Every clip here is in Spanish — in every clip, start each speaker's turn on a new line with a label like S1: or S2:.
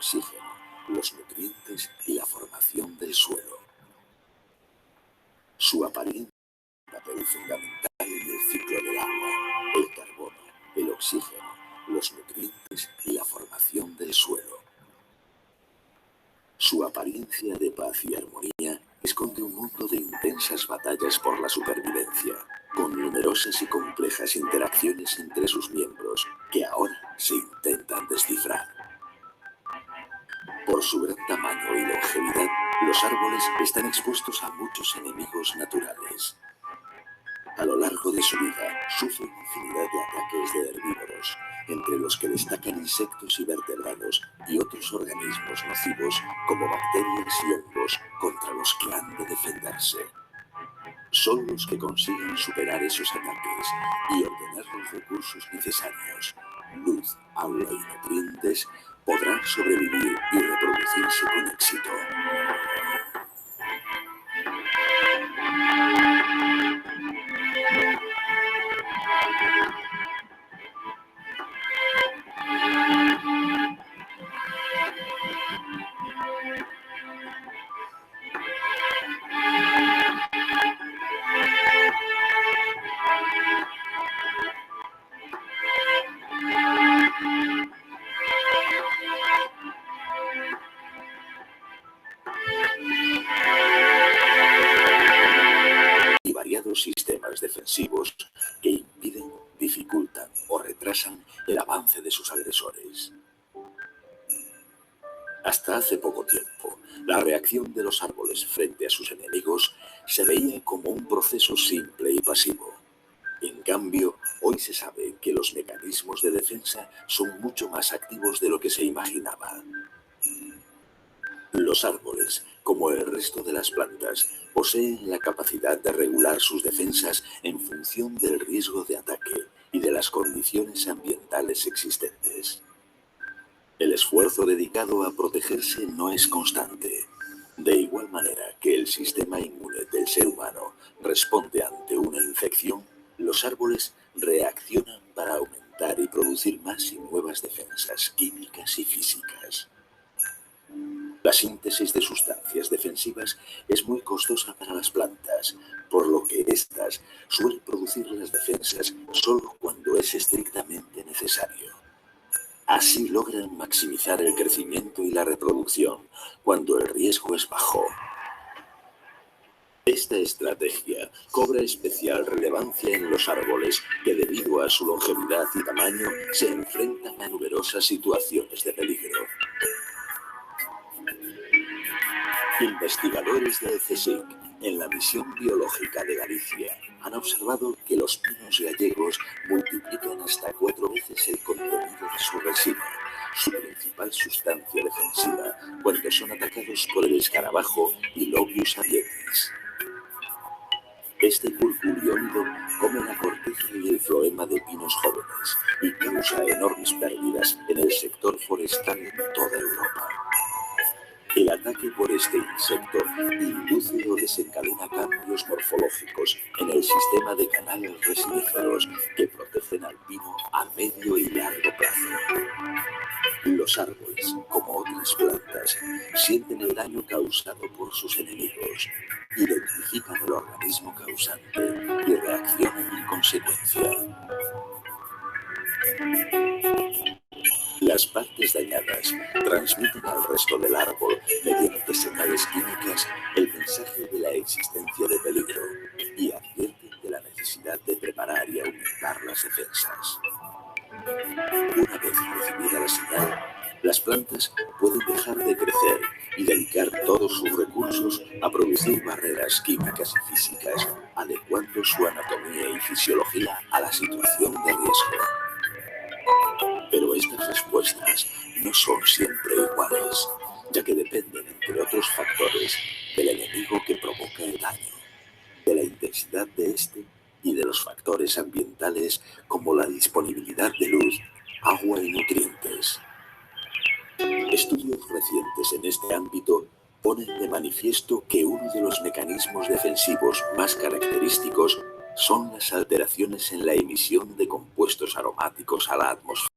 S1: oxígeno, los nutrientes y la formación del suelo. Su apariencia es un papel fundamental en el ciclo del agua, el carbono, el oxígeno, los nutrientes y la formación del suelo. Su apariencia de paz y armonía esconde un mundo de intensas batallas por la supervivencia, con numerosas y complejas interacciones entre sus miembros que ahora se intentan descifrar. Por su gran tamaño y longevidad, los árboles están expuestos a muchos enemigos naturales. A lo largo de su vida, sufren infinidad de ataques de herbívoros, entre los que destacan insectos y vertebrados y otros organismos nocivos como bacterias y hongos contra los que han de defenderse. Solo los que consigan superar esos ataques y obtener los recursos necesarios, luz, agua y nutrientes, podrán sobrevivir y reproducirse con éxito. Y variados sistemas defensivos que impiden, dificultan o retrasan el avance de sus agresores. Hasta hace poco tiempo, la reacción de los árboles frente a sus enemigos se veía como un proceso simple y pasivo. En cambio, hoy se sabe que los mecanismos de defensa son mucho más activos de lo que se imaginaba. Los árboles, como el resto de las plantas, poseen la capacidad de regular sus defensas en función del riesgo de ataque y de las condiciones ambientales existentes. El esfuerzo dedicado a protegerse no es constante. De igual manera que el sistema inmune del ser humano responde ante una infección, los árboles reaccionan para aumentar y producir más y nuevas defensas químicas y físicas. La síntesis de sustancias defensivas es muy costosa para las plantas, por lo que éstas suelen producir las defensas solo cuando es estrictamente necesario. Así logran maximizar el crecimiento y la reproducción cuando el riesgo es bajo. Esta estrategia cobra especial relevancia en los árboles que, debido a su longevidad y tamaño, se enfrentan a numerosas situaciones de peligro. Investigadores del CSIC, en la misión biológica de Galicia, han observado que los pinos gallegos multiplican hasta 4 veces el contenido de su resina, su principal sustancia defensiva, cuando son atacados por el escarabajo Ilobius avietis. Este purpuriónido come la corteza y el floema de pinos jóvenes y causa enormes pérdidas en el sector forestal en toda Europa. El ataque por este insecto induce o desencadena cambios morfológicos en el sistema de canales resiníferos que protegen al pino a medio y largo plazo. Los árboles, como otras plantas, sienten el daño causado por sus enemigos, identifican el organismo causante y reaccionan en consecuencia. Las partes dañadas transmiten al resto del árbol, mediante señales químicas, el mensaje de la existencia de peligro y advierten de la necesidad de preparar y aumentar las defensas. Una vez recibida la señal, las plantas pueden dejar de crecer y dedicar todos sus recursos a producir barreras químicas y físicas, adecuando su anatomía y fisiología a la situación de riesgo. Pero estas respuestas no son siempre iguales, ya que dependen, entre otros factores, del enemigo que provoca el daño, de la intensidad de este y de los factores ambientales como la disponibilidad de luz, agua y nutrientes. Estudios recientes en este ámbito ponen de manifiesto que uno de los mecanismos defensivos más característicos son las alteraciones en la emisión de compuestos aromáticos a la atmósfera.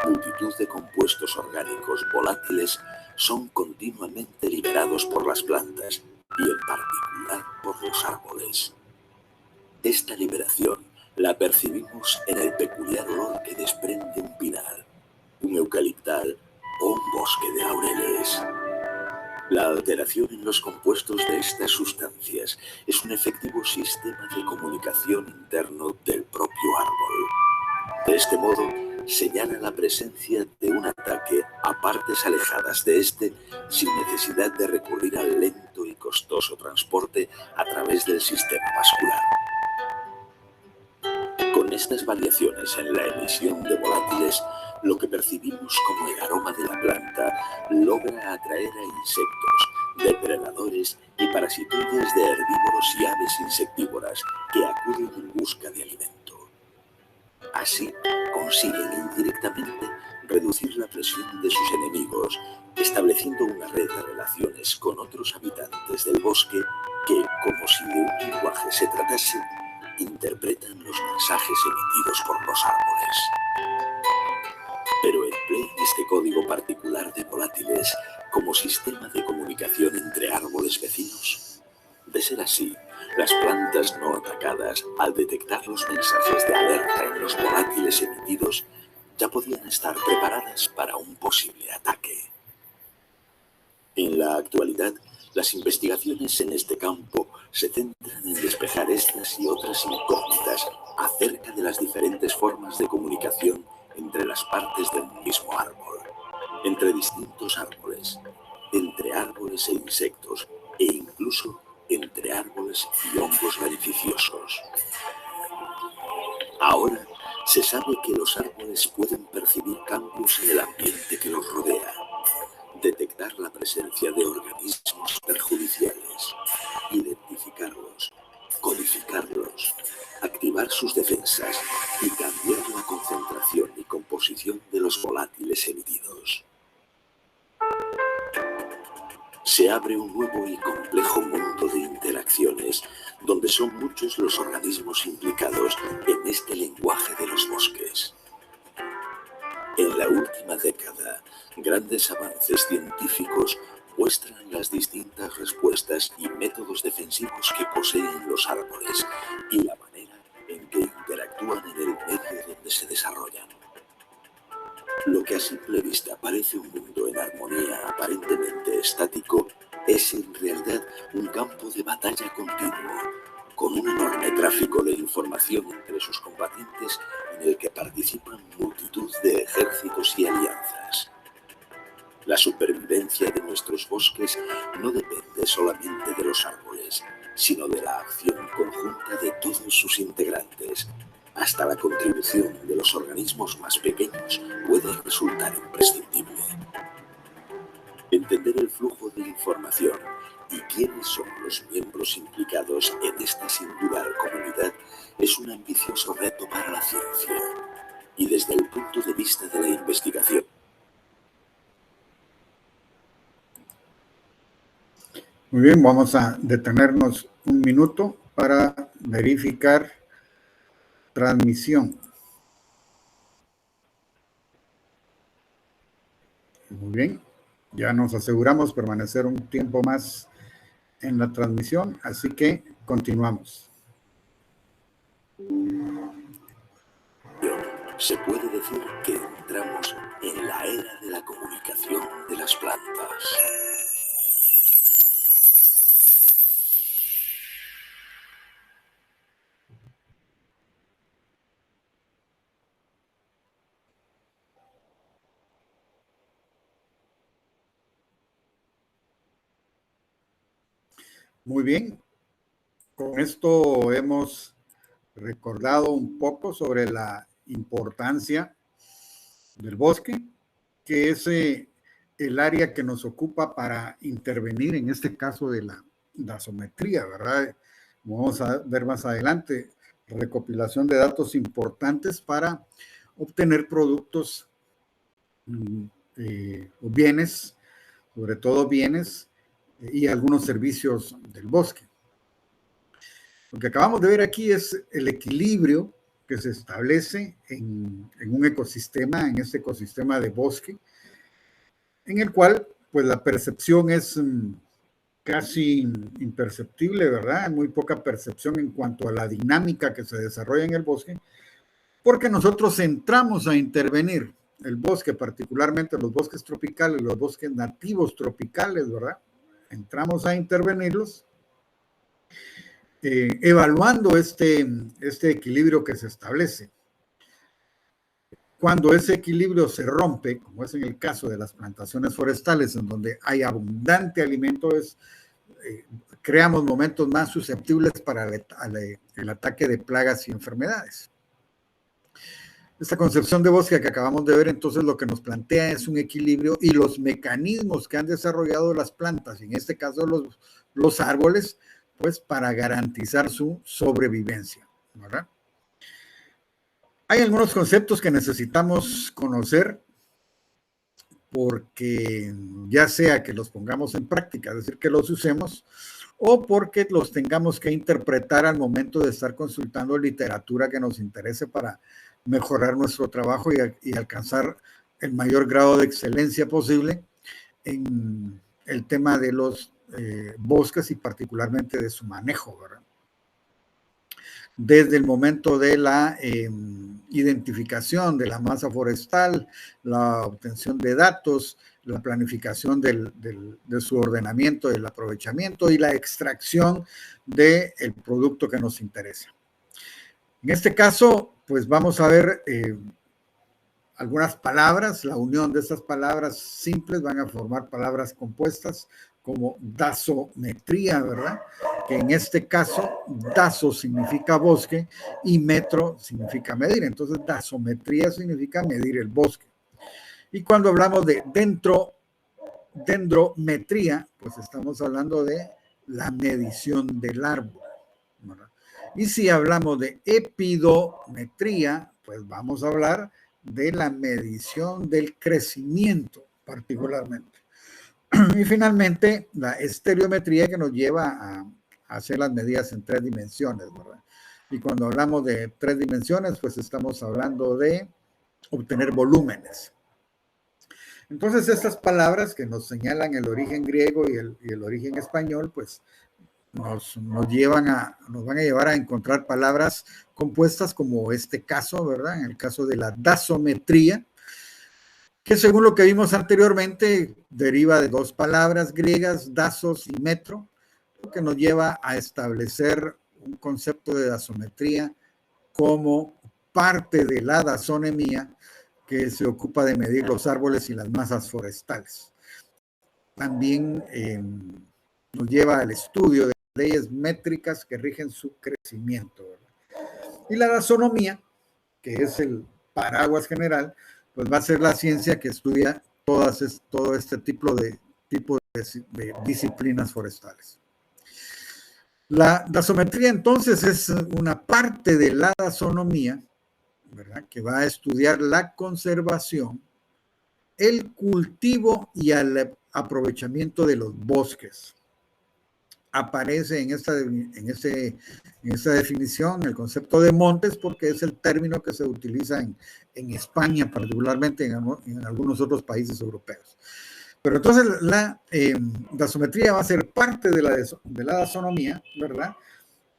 S1: Multitud de compuestos orgánicos volátiles son continuamente liberados por las plantas y en particular por los árboles. Esta liberación la percibimos en el peculiar olor que desprende un pinar, un eucaliptal o un bosque de laureles. La alteración en los compuestos de estas sustancias es un efectivo sistema de comunicación interno del propio árbol. De este modo, señala la presencia de un ataque a partes alejadas de este sin necesidad de recurrir al lento y costoso transporte a través del sistema vascular. Con estas variaciones en la emisión de volátiles, lo que percibimos como el aroma de la planta logra atraer a insectos, depredadores y parasitoides de herbívoros y aves insectívoras que acuden en busca de alimento. Así, consiguen indirectamente reducir la presión de sus enemigos, estableciendo una red de relaciones con otros habitantes del bosque que, como si de un lenguaje se tratase, interpretan los mensajes emitidos por los árboles. Pero empleen este código particular de volátiles como sistema de comunicación entre árboles vecinos. De ser así, las plantas no atacadas, al detectar los mensajes de alerta en los volátiles emitidos, ya podían estar preparadas para un posible ataque. En la actualidad, las investigaciones en este campo se centran en despejar estas y otras incógnitas acerca de las diferentes formas de comunicación entre las partes de un mismo árbol, entre distintos árboles, entre árboles e insectos, e incluso entre árboles y hongos beneficiosos. Ahora se sabe que los árboles pueden percibir cambios en el ambiente que los rodea, detectar la presencia de organismos perjudiciales, identificarlos, codificarlos, activar sus defensas y cambiar la concentración y composición de los volátiles emitidos. Se abre un nuevo y complejo mundo de interacciones, donde son muchos los organismos implicados en este lenguaje de los bosques. En la última década, grandes avances científicos muestran las distintas respuestas y métodos defensivos que poseen los árboles y la manera en que interactúan en el medio donde se desarrollan. Lo que a simple vista parece un mundo en armonía aparentemente estático es en realidad un campo de batalla continuo, con un enorme tráfico de información entre sus combatientes en el que participan multitud de ejércitos y alianzas. La supervivencia de nuestros bosques no depende solamente de los árboles, sino de la acción conjunta de todos sus integrantes. Hasta la contribución de los organismos más pequeños puede resultar imprescindible. Entender el flujo de información y quiénes son los miembros implicados en esta singular comunidad es un ambicioso reto para la ciencia. Y desde el punto de vista de la investigación.
S2: Muy bien, vamos a detenernos un minuto para verificar transmisión. Muy bien, ya nos aseguramos permanecer un tiempo más en la transmisión, así que continuamos.
S1: Se puede decir que entramos en la era de la comunicación de las plantas.
S2: Muy bien, con esto hemos recordado un poco sobre la importancia del bosque, que es el área que nos ocupa para intervenir en este caso de la dasometría, ¿verdad? Como vamos a ver más adelante, recopilación de datos importantes para obtener productos o bienes, sobre todo bienes y algunos servicios del bosque. Lo que acabamos de ver aquí es el equilibrio que se establece en un ecosistema, en este ecosistema de bosque, en el cual pues la percepción es casi imperceptible, ¿verdad? Hay muy poca percepción en cuanto a la dinámica que se desarrolla en el bosque, porque nosotros entramos a intervenir el bosque, particularmente los bosques tropicales, los bosques nativos tropicales, ¿verdad? Entramos a intervenirlos, evaluando este equilibrio que se establece. Cuando ese equilibrio se rompe, como es en el caso de las plantaciones forestales, en donde hay abundante alimento, creamos momentos más susceptibles para el ataque de plagas y enfermedades. Esta concepción de bosque que acabamos de ver, entonces lo que nos plantea es un equilibrio y los mecanismos que han desarrollado las plantas, en este caso los árboles, pues para garantizar su sobrevivencia, ¿verdad? Hay algunos conceptos que necesitamos conocer porque ya sea que los pongamos en práctica, es decir, que los usemos, o porque los tengamos que interpretar al momento de estar consultando literatura que nos interese para mejorar nuestro trabajo y alcanzar el mayor grado de excelencia posible en el tema de los bosques y particularmente de su manejo, ¿verdad? Desde el momento de la identificación de la masa forestal, la obtención de datos, la planificación de su ordenamiento, del aprovechamiento y la extracción del producto que nos interesa. En este caso, pues vamos a ver algunas palabras, la unión de estas palabras simples van a formar palabras compuestas como dasometría, ¿verdad? Que en este caso, daso significa bosque y metro significa medir. Entonces, dasometría significa medir el bosque. Y cuando hablamos de dendrometría, pues estamos hablando de la medición del árbol, ¿verdad? Y si hablamos de epidometría, pues vamos a hablar de la medición del crecimiento particularmente. Y finalmente, la estereometría que nos lleva a hacer las medidas en 3 dimensiones, ¿verdad? Y cuando hablamos de 3 dimensiones, pues estamos hablando de obtener volúmenes. Entonces, estas palabras que nos señalan el origen griego y el origen español, pues nos van a llevar a encontrar palabras compuestas como este caso, ¿verdad? En el caso de la dasometría, que según lo que vimos anteriormente, deriva de 2 palabras griegas, dasos y metro, lo que nos lleva a establecer un concepto de dasometría como parte de la dasonemía que se ocupa de medir los árboles y las masas forestales. También nos lleva al estudio de leyes métricas que rigen su crecimiento, ¿verdad? Y la dasonomía, que es el paraguas general, pues va a ser la ciencia que estudia todo este tipo de disciplinas forestales. La dasometría entonces es una parte de la dasonomía, ¿verdad? Que va a estudiar la conservación, el cultivo y el aprovechamiento de los bosques. Aparece en esta definición el concepto de montes porque es el término que se utiliza en España, particularmente en algunos otros países europeos. Pero entonces la dasometría va a ser parte de la dasonomía, ¿verdad?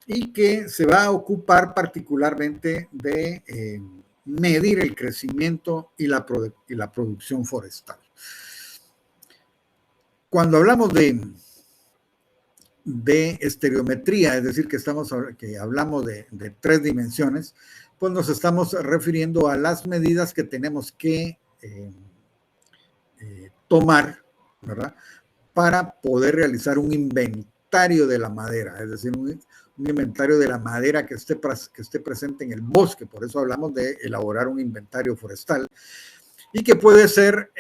S2: Y que se va a ocupar particularmente de medir el crecimiento y la producción forestal. Cuando hablamos de estereometría, es decir, que hablamos de 3 dimensiones, pues nos estamos refiriendo a las medidas que tenemos que tomar, ¿verdad? Para poder realizar un inventario de la madera, es decir, un inventario de la madera que esté presente en el bosque. Por eso hablamos de elaborar un inventario forestal y que puede ser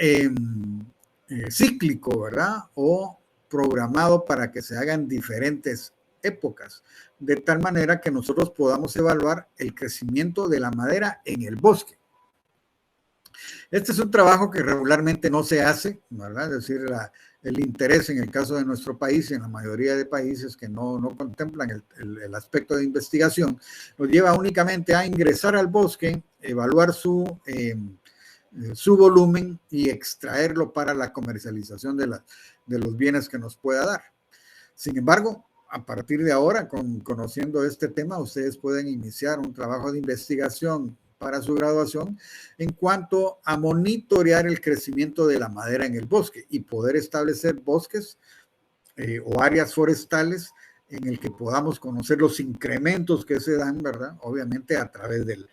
S2: cíclico, ¿verdad? O programado para que se hagan diferentes épocas, de tal manera que nosotros podamos evaluar el crecimiento de la madera en el bosque. Este es un trabajo que regularmente no se hace, ¿verdad? Es decir, el interés en el caso de nuestro país y en la mayoría de países que no contemplan el aspecto de investigación, nos lleva únicamente a ingresar al bosque, evaluar su volumen y extraerlo para la comercialización de los bienes que nos pueda dar. Sin embargo, a partir de ahora, conociendo este tema, ustedes pueden iniciar un trabajo de investigación para su graduación en cuanto a monitorear el crecimiento de la madera en el bosque y poder establecer bosques o áreas forestales en el que podamos conocer los incrementos que se dan, ¿verdad? Obviamente a través del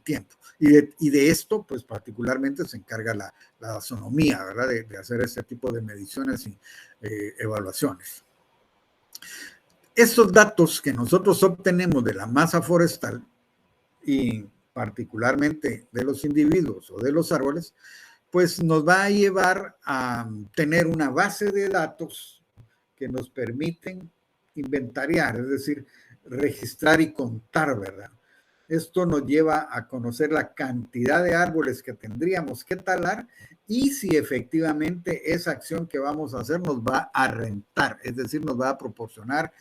S2: tiempo. Y de esto, pues particularmente se encarga la taxonomía, ¿verdad? De hacer este tipo de mediciones y evaluaciones. Estos datos que nosotros obtenemos de la masa forestal y particularmente de los individuos o de los árboles, pues nos va a llevar a tener una base de datos que nos permiten inventariar, es decir, registrar y contar, ¿verdad? Esto nos lleva a conocer la cantidad de árboles que tendríamos que talar y si efectivamente esa acción que vamos a hacer nos va a rentar, es decir, nos va a proporcionar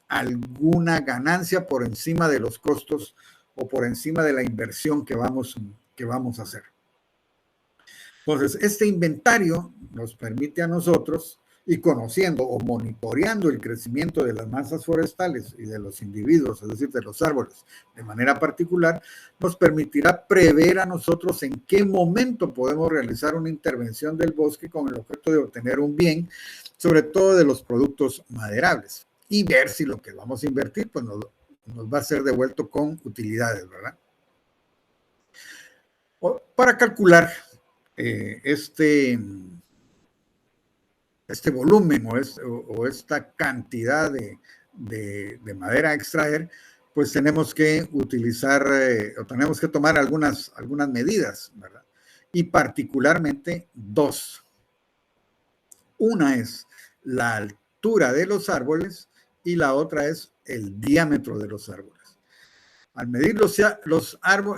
S2: alguna ganancia por encima de los costos o por encima de la inversión que vamos a hacer. Entonces, este inventario nos permite a nosotros, y conociendo o monitoreando el crecimiento de las masas forestales y de los individuos, es decir, de los árboles, de manera particular, nos permitirá prever a nosotros en qué momento podemos realizar una intervención del bosque con el objeto de obtener un bien, sobre todo de los productos maderables, y ver si lo que vamos a invertir pues nos va a ser devuelto con utilidades, ¿verdad? Para calcular este volumen o esta cantidad de madera a extraer, pues tenemos que utilizar o tenemos que tomar algunas medidas, ¿verdad? Y particularmente dos. Una es la altura de los árboles y la otra es el diámetro de los árboles. Al medir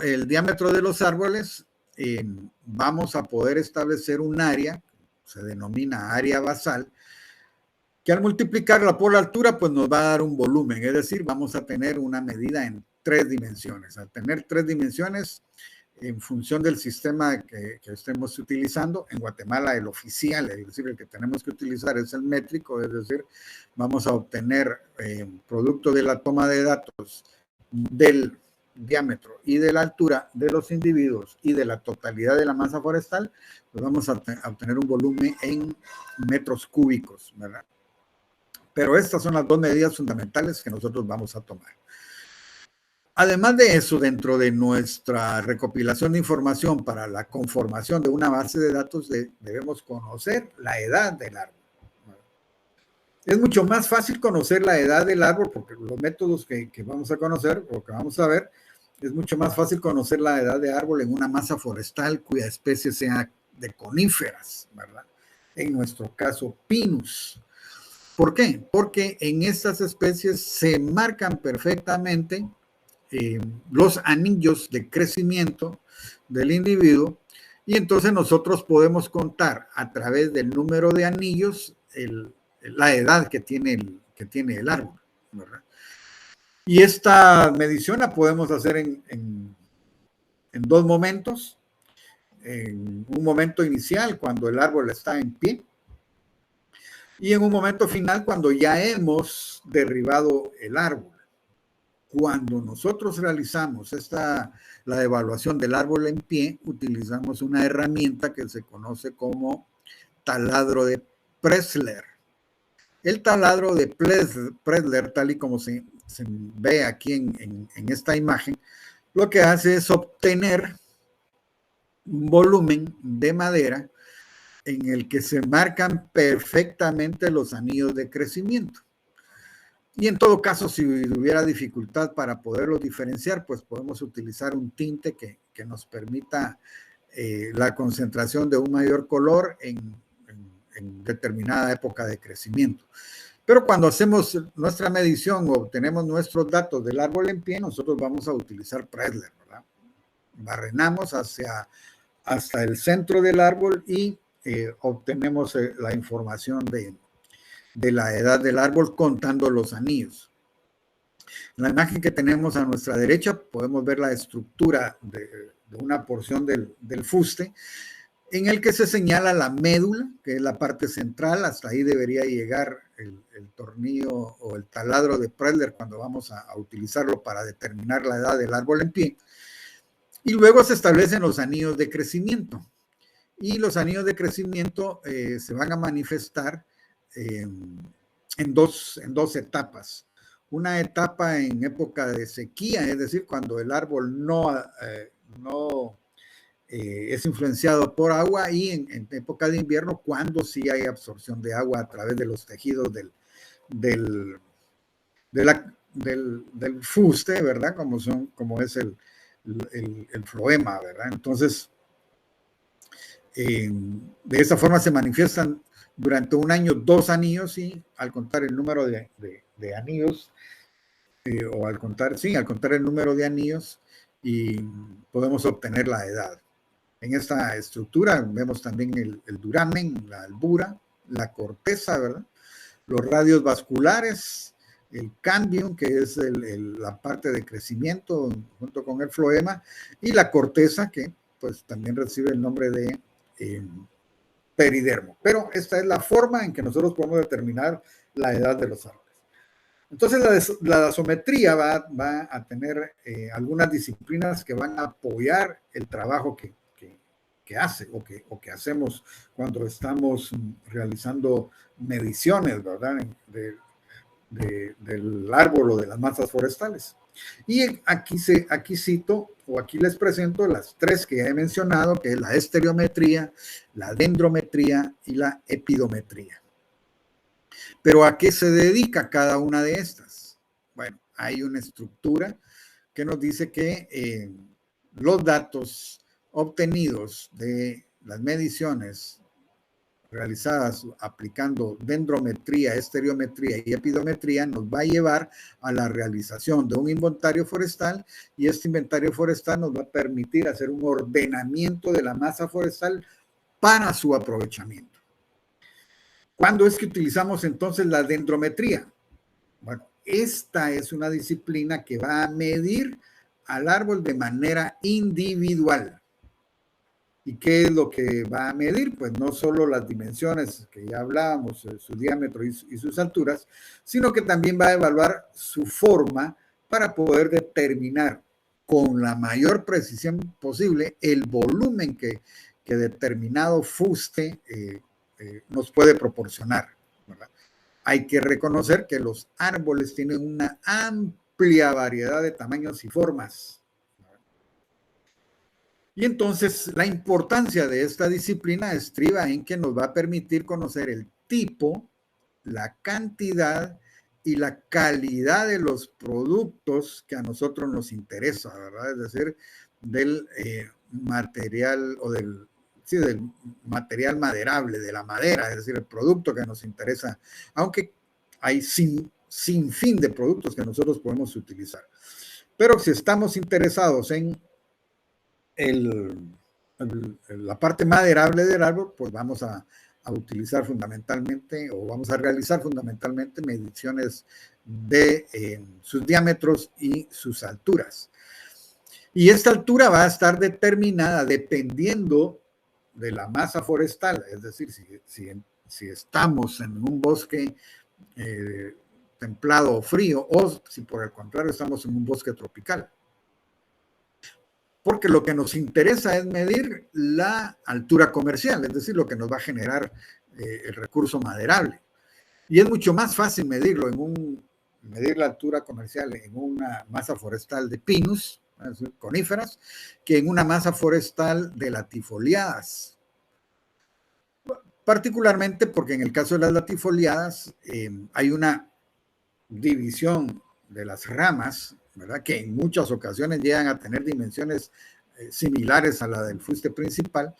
S2: el diámetro de los árboles, vamos a poder establecer un área, se denomina área basal, que al multiplicarla por la altura, pues nos va a dar un volumen, es decir, vamos a tener una medida en 3 dimensiones. Al tener 3 dimensiones, en función del sistema que estemos utilizando, en Guatemala el oficial, es decir, el que tenemos que utilizar es el métrico, es decir, vamos a obtener producto de la toma de datos del diámetro y de la altura de los individuos y de la totalidad de la masa forestal, pues vamos a obtener un volumen en metros cúbicos, ¿verdad? Pero estas son las 2 medidas fundamentales que nosotros vamos a tomar. Además de eso, dentro de nuestra recopilación de información para la conformación de una base de datos, debemos conocer la edad del árbol. Es mucho más fácil conocer la edad del árbol porque los métodos que vamos a conocer o que vamos a ver, es mucho más fácil conocer la edad de árbol en una masa forestal cuya especie sea de coníferas, ¿verdad? En nuestro caso, Pinus. ¿Por qué? Porque en estas especies se marcan perfectamente los anillos de crecimiento del individuo y entonces nosotros podemos contar a través del número de anillos la edad que tiene el árbol, ¿verdad? Y esta medición la podemos hacer en 2 momentos. En un momento inicial, cuando el árbol está en pie, y en un momento final, cuando ya hemos derribado el árbol. Cuando nosotros realizamos la evaluación del árbol en pie, utilizamos una herramienta que se conoce como taladro de Pressler. El taladro de Pressler, tal y como se ve aquí en esta imagen, lo que hace es obtener un volumen de madera en el que se marcan perfectamente los anillos de crecimiento. Y en todo caso, si hubiera dificultad para poderlos diferenciar, pues podemos utilizar un tinte que nos permita la concentración de un mayor color en determinada época de crecimiento. Pero cuando hacemos nuestra medición o obtenemos nuestros datos del árbol en pie, nosotros vamos a utilizar Pressler, ¿verdad? Barrenamos hacia hasta el centro del árbol y obtenemos la información de la edad del árbol contando los anillos. En la imagen que tenemos a nuestra derecha podemos ver la estructura de una porción del fuste en el que se señala la médula, que es la parte central. Hasta ahí debería llegar el tornillo o el taladro de Preller cuando vamos a utilizarlo para determinar la edad del árbol en pie. Y luego se establecen los anillos de crecimiento. Y los anillos de crecimiento se van a manifestar en dos etapas. Una etapa en época de sequía, es decir, cuando el árbol no es influenciado por agua, y en época de invierno, cuando sí hay absorción de agua a través de los tejidos del fuste, ¿verdad? Como es el floema, ¿verdad? Entonces, de esa forma se manifiestan durante un año 2 anillos, y al contar el número de anillos, al contar el número de anillos, y podemos obtener la edad. En esta estructura vemos también el duramen, la albura, la corteza, ¿verdad? Los radios vasculares, el cambium, que es la parte de crecimiento junto con el floema, y la corteza, que pues también recibe el nombre de peridermo. Pero esta es la forma en que nosotros podemos determinar la edad de los árboles. Entonces la dasometría va a tener algunas disciplinas que van a apoyar el trabajo que hace o que hacemos cuando estamos realizando mediciones, ¿verdad? Del árbol o de las masas forestales. Y aquí cito, o aquí les presento las 3 que ya he mencionado, que es la estereometría, la dendrometría y la epidometría. Pero ¿a qué se dedica cada una de estas? Bueno, hay una estructura que nos dice que los datos obtenidos de las mediciones realizadas aplicando dendrometría, estereometría y epidometría nos va a llevar a la realización de un inventario forestal, y este inventario forestal nos va a permitir hacer un ordenamiento de la masa forestal para su aprovechamiento. ¿Cuándo es que utilizamos entonces la dendrometría? Bueno, esta es una disciplina que va a medir al árbol de manera individual. ¿Y qué es lo que va a medir? Pues no solo las dimensiones que ya hablábamos, su diámetro y sus alturas, sino que también va a evaluar su forma para poder determinar con la mayor precisión posible el volumen que determinado fuste nos puede proporcionar, ¿verdad? Hay que reconocer que los árboles tienen una amplia variedad de tamaños y formas. Y entonces la importancia de esta disciplina estriba en que nos va a permitir conocer el tipo, la cantidad y la calidad de los productos que a nosotros nos interesa, ¿verdad? Es decir, del material o del material maderable, de la madera, es decir, el producto que nos interesa, aunque hay sin fin de productos que nosotros podemos utilizar. Pero si estamos interesados en la parte maderable del árbol, pues vamos a utilizar fundamentalmente, o vamos a realizar fundamentalmente mediciones de sus diámetros y sus alturas. Y esta altura va a estar determinada dependiendo de la masa forestal, es decir, si estamos en un bosque templado o frío, o si por el contrario estamos en un bosque tropical. Porque lo que nos interesa es medir la altura comercial, es decir, lo que nos va a generar el recurso maderable. Y es mucho más fácil medirlo medir la altura comercial en una masa forestal de pinus, es decir, coníferas, que en una masa forestal de latifoliadas. Particularmente porque en el caso de las latifoliadas hay una división de las ramas, ¿verdad? Que en muchas ocasiones llegan a tener dimensiones similares a la del fuste principal,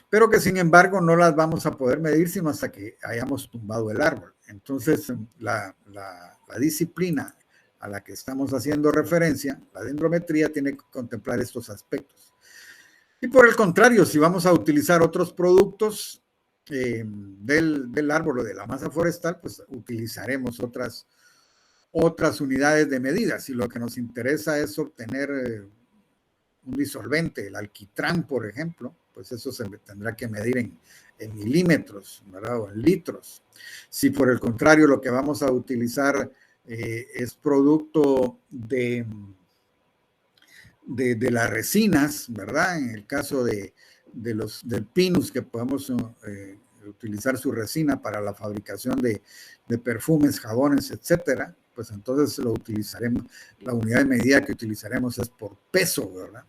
S2: pero que sin embargo no las vamos a poder medir sino hasta que hayamos tumbado el árbol. Entonces, la disciplina a la que estamos haciendo referencia, la dendrometría, tiene que contemplar estos aspectos. Y por el contrario, si vamos a utilizar otros productos del árbol o de la masa forestal, pues utilizaremos otras unidades de medida. Si lo que nos interesa es obtener un disolvente, el alquitrán, por ejemplo, pues eso se tendrá que medir en milímetros, ¿verdad? O en litros. Si por el contrario lo que vamos a utilizar es producto de las resinas, ¿verdad? En el caso del pinus, que podemos utilizar su resina para la fabricación de perfumes, jabones, etcétera, pues entonces lo utilizaremos, la unidad de medida que utilizaremos es por peso, ¿verdad?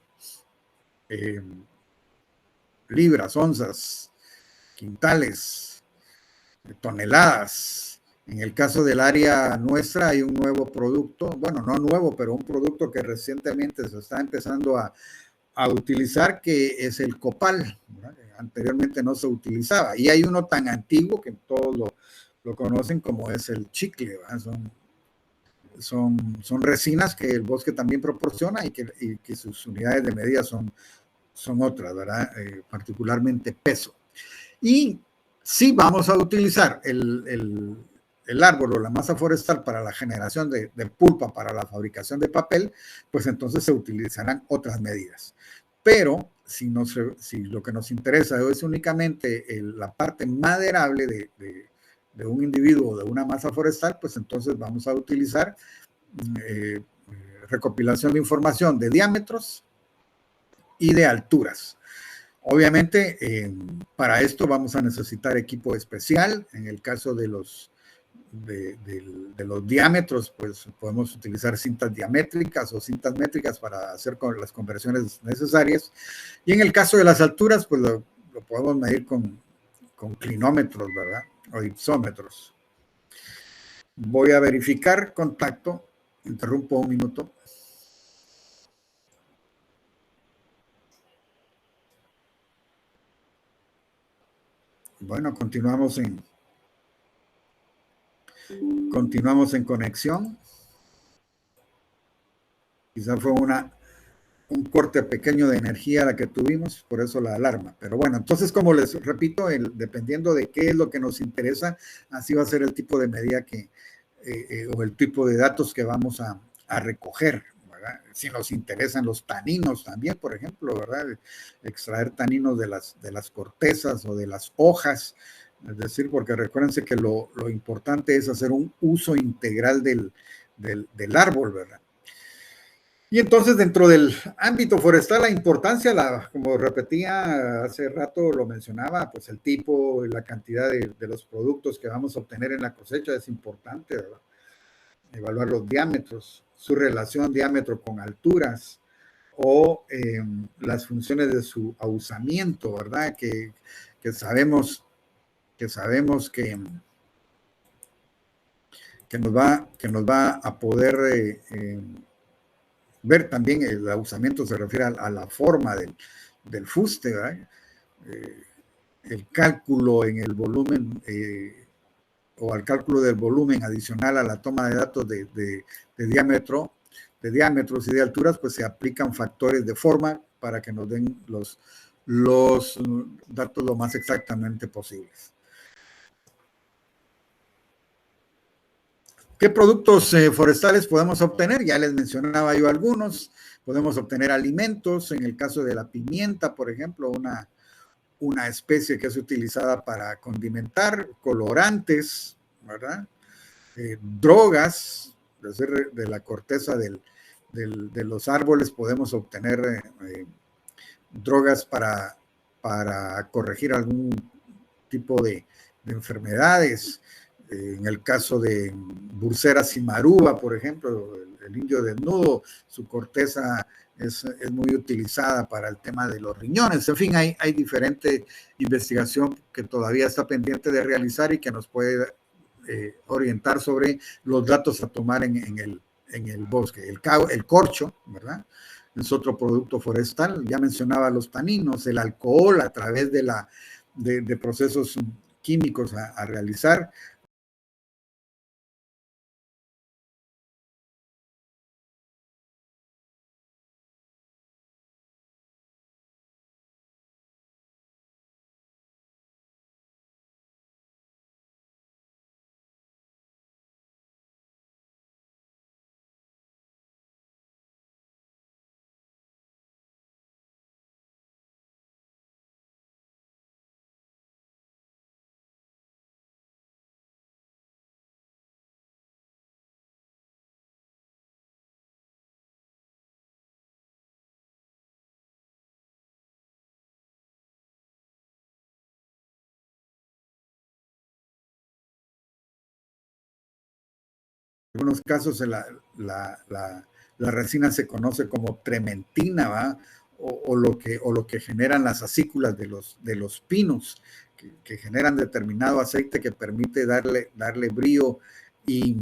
S2: Libras, onzas, quintales, toneladas. En el caso del área nuestra hay un nuevo producto, bueno, no nuevo, pero un producto que recientemente se está empezando a utilizar, que es el copal, ¿verdad? Anteriormente no se utilizaba. Y hay uno tan antiguo que todos lo conocen como es el chicle, ¿verdad? Son resinas que el bosque también proporciona y que sus unidades de medida son otras, ¿verdad? Particularmente peso. Y si vamos a utilizar el árbol o la masa forestal para la generación de pulpa para la fabricación de papel, pues entonces se utilizarán otras medidas. Pero si lo que nos interesa es únicamente la parte maderable de un individuo o de una masa forestal, pues entonces vamos a utilizar recopilación de información de diámetros y de alturas. Obviamente, para esto vamos a necesitar equipo especial. En el caso de los diámetros, pues podemos utilizar cintas diamétricas o cintas métricas para hacer las conversiones necesarias. Y en el caso de las alturas, pues lo podemos medir con clinómetros, ¿verdad? O ipsómetros. Voy a verificar contacto. Interrumpo un minuto. Bueno, continuamos en conexión. Quizá fue un corte pequeño de energía la que tuvimos, por eso la alarma. Pero bueno, entonces, como les repito, dependiendo de qué es lo que nos interesa, así va a ser el tipo de medida o el tipo de datos que vamos a recoger, ¿verdad? Si nos interesan los taninos también, por ejemplo, ¿verdad? Extraer taninos de las cortezas o de las hojas, es decir, porque recuérdense que lo importante es hacer un uso integral del árbol, ¿verdad? Y entonces, dentro del ámbito forestal, la importancia, como repetía hace rato, lo mencionaba, pues el tipo y la cantidad de los productos que vamos a obtener en la cosecha es importante, ¿verdad? Evaluar los diámetros, su relación diámetro con alturas o las funciones de su ahusamiento, ¿verdad? Que sabemos que nos va a poder ver también. El ahusamiento se refiere a la forma del fuste, ¿verdad? El cálculo en el volumen o al cálculo del volumen adicional a la toma de datos de diámetros y de alturas, pues se aplican factores de forma para que nos den los datos lo más exactamente posibles. ¿Qué productos forestales podemos obtener? Ya les mencionaba yo algunos. Podemos obtener alimentos, en el caso de la pimienta, por ejemplo, una especie que es utilizada para condimentar, colorantes, ¿verdad? Drogas, es decir, de la corteza de los árboles podemos obtener drogas para corregir algún tipo de enfermedades. En el caso de Bursera cimaruba, por ejemplo, el indio desnudo, su corteza es muy utilizada para el tema de los riñones. En fin, hay diferente investigación que todavía está pendiente de realizar y que nos puede orientar sobre los datos a tomar en el bosque. El corcho, ¿verdad? Es otro producto forestal. Ya mencionaba los taninos, el alcohol a través de procesos químicos a realizar. algunos casos la resina se conoce como trementina, ¿va? O lo que generan las acículas de los pinos, que generan determinado aceite que permite darle brío y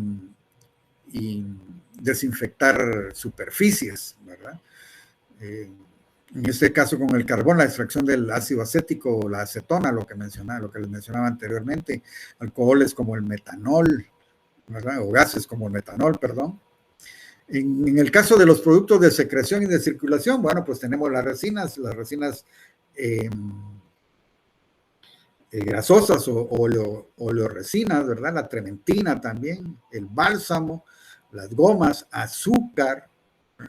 S2: desinfectar superficies, ¿verdad? En este caso con el carbón, la extracción del ácido acético o la acetona, lo que les mencionaba anteriormente, alcoholes como el metanol, ¿verdad? O gases como el metanol, perdón. En el caso de los productos de secreción y de circulación, bueno, pues tenemos las resinas grasosas o oleoresinas, ¿verdad? La trementina también, el bálsamo, las gomas, azúcar,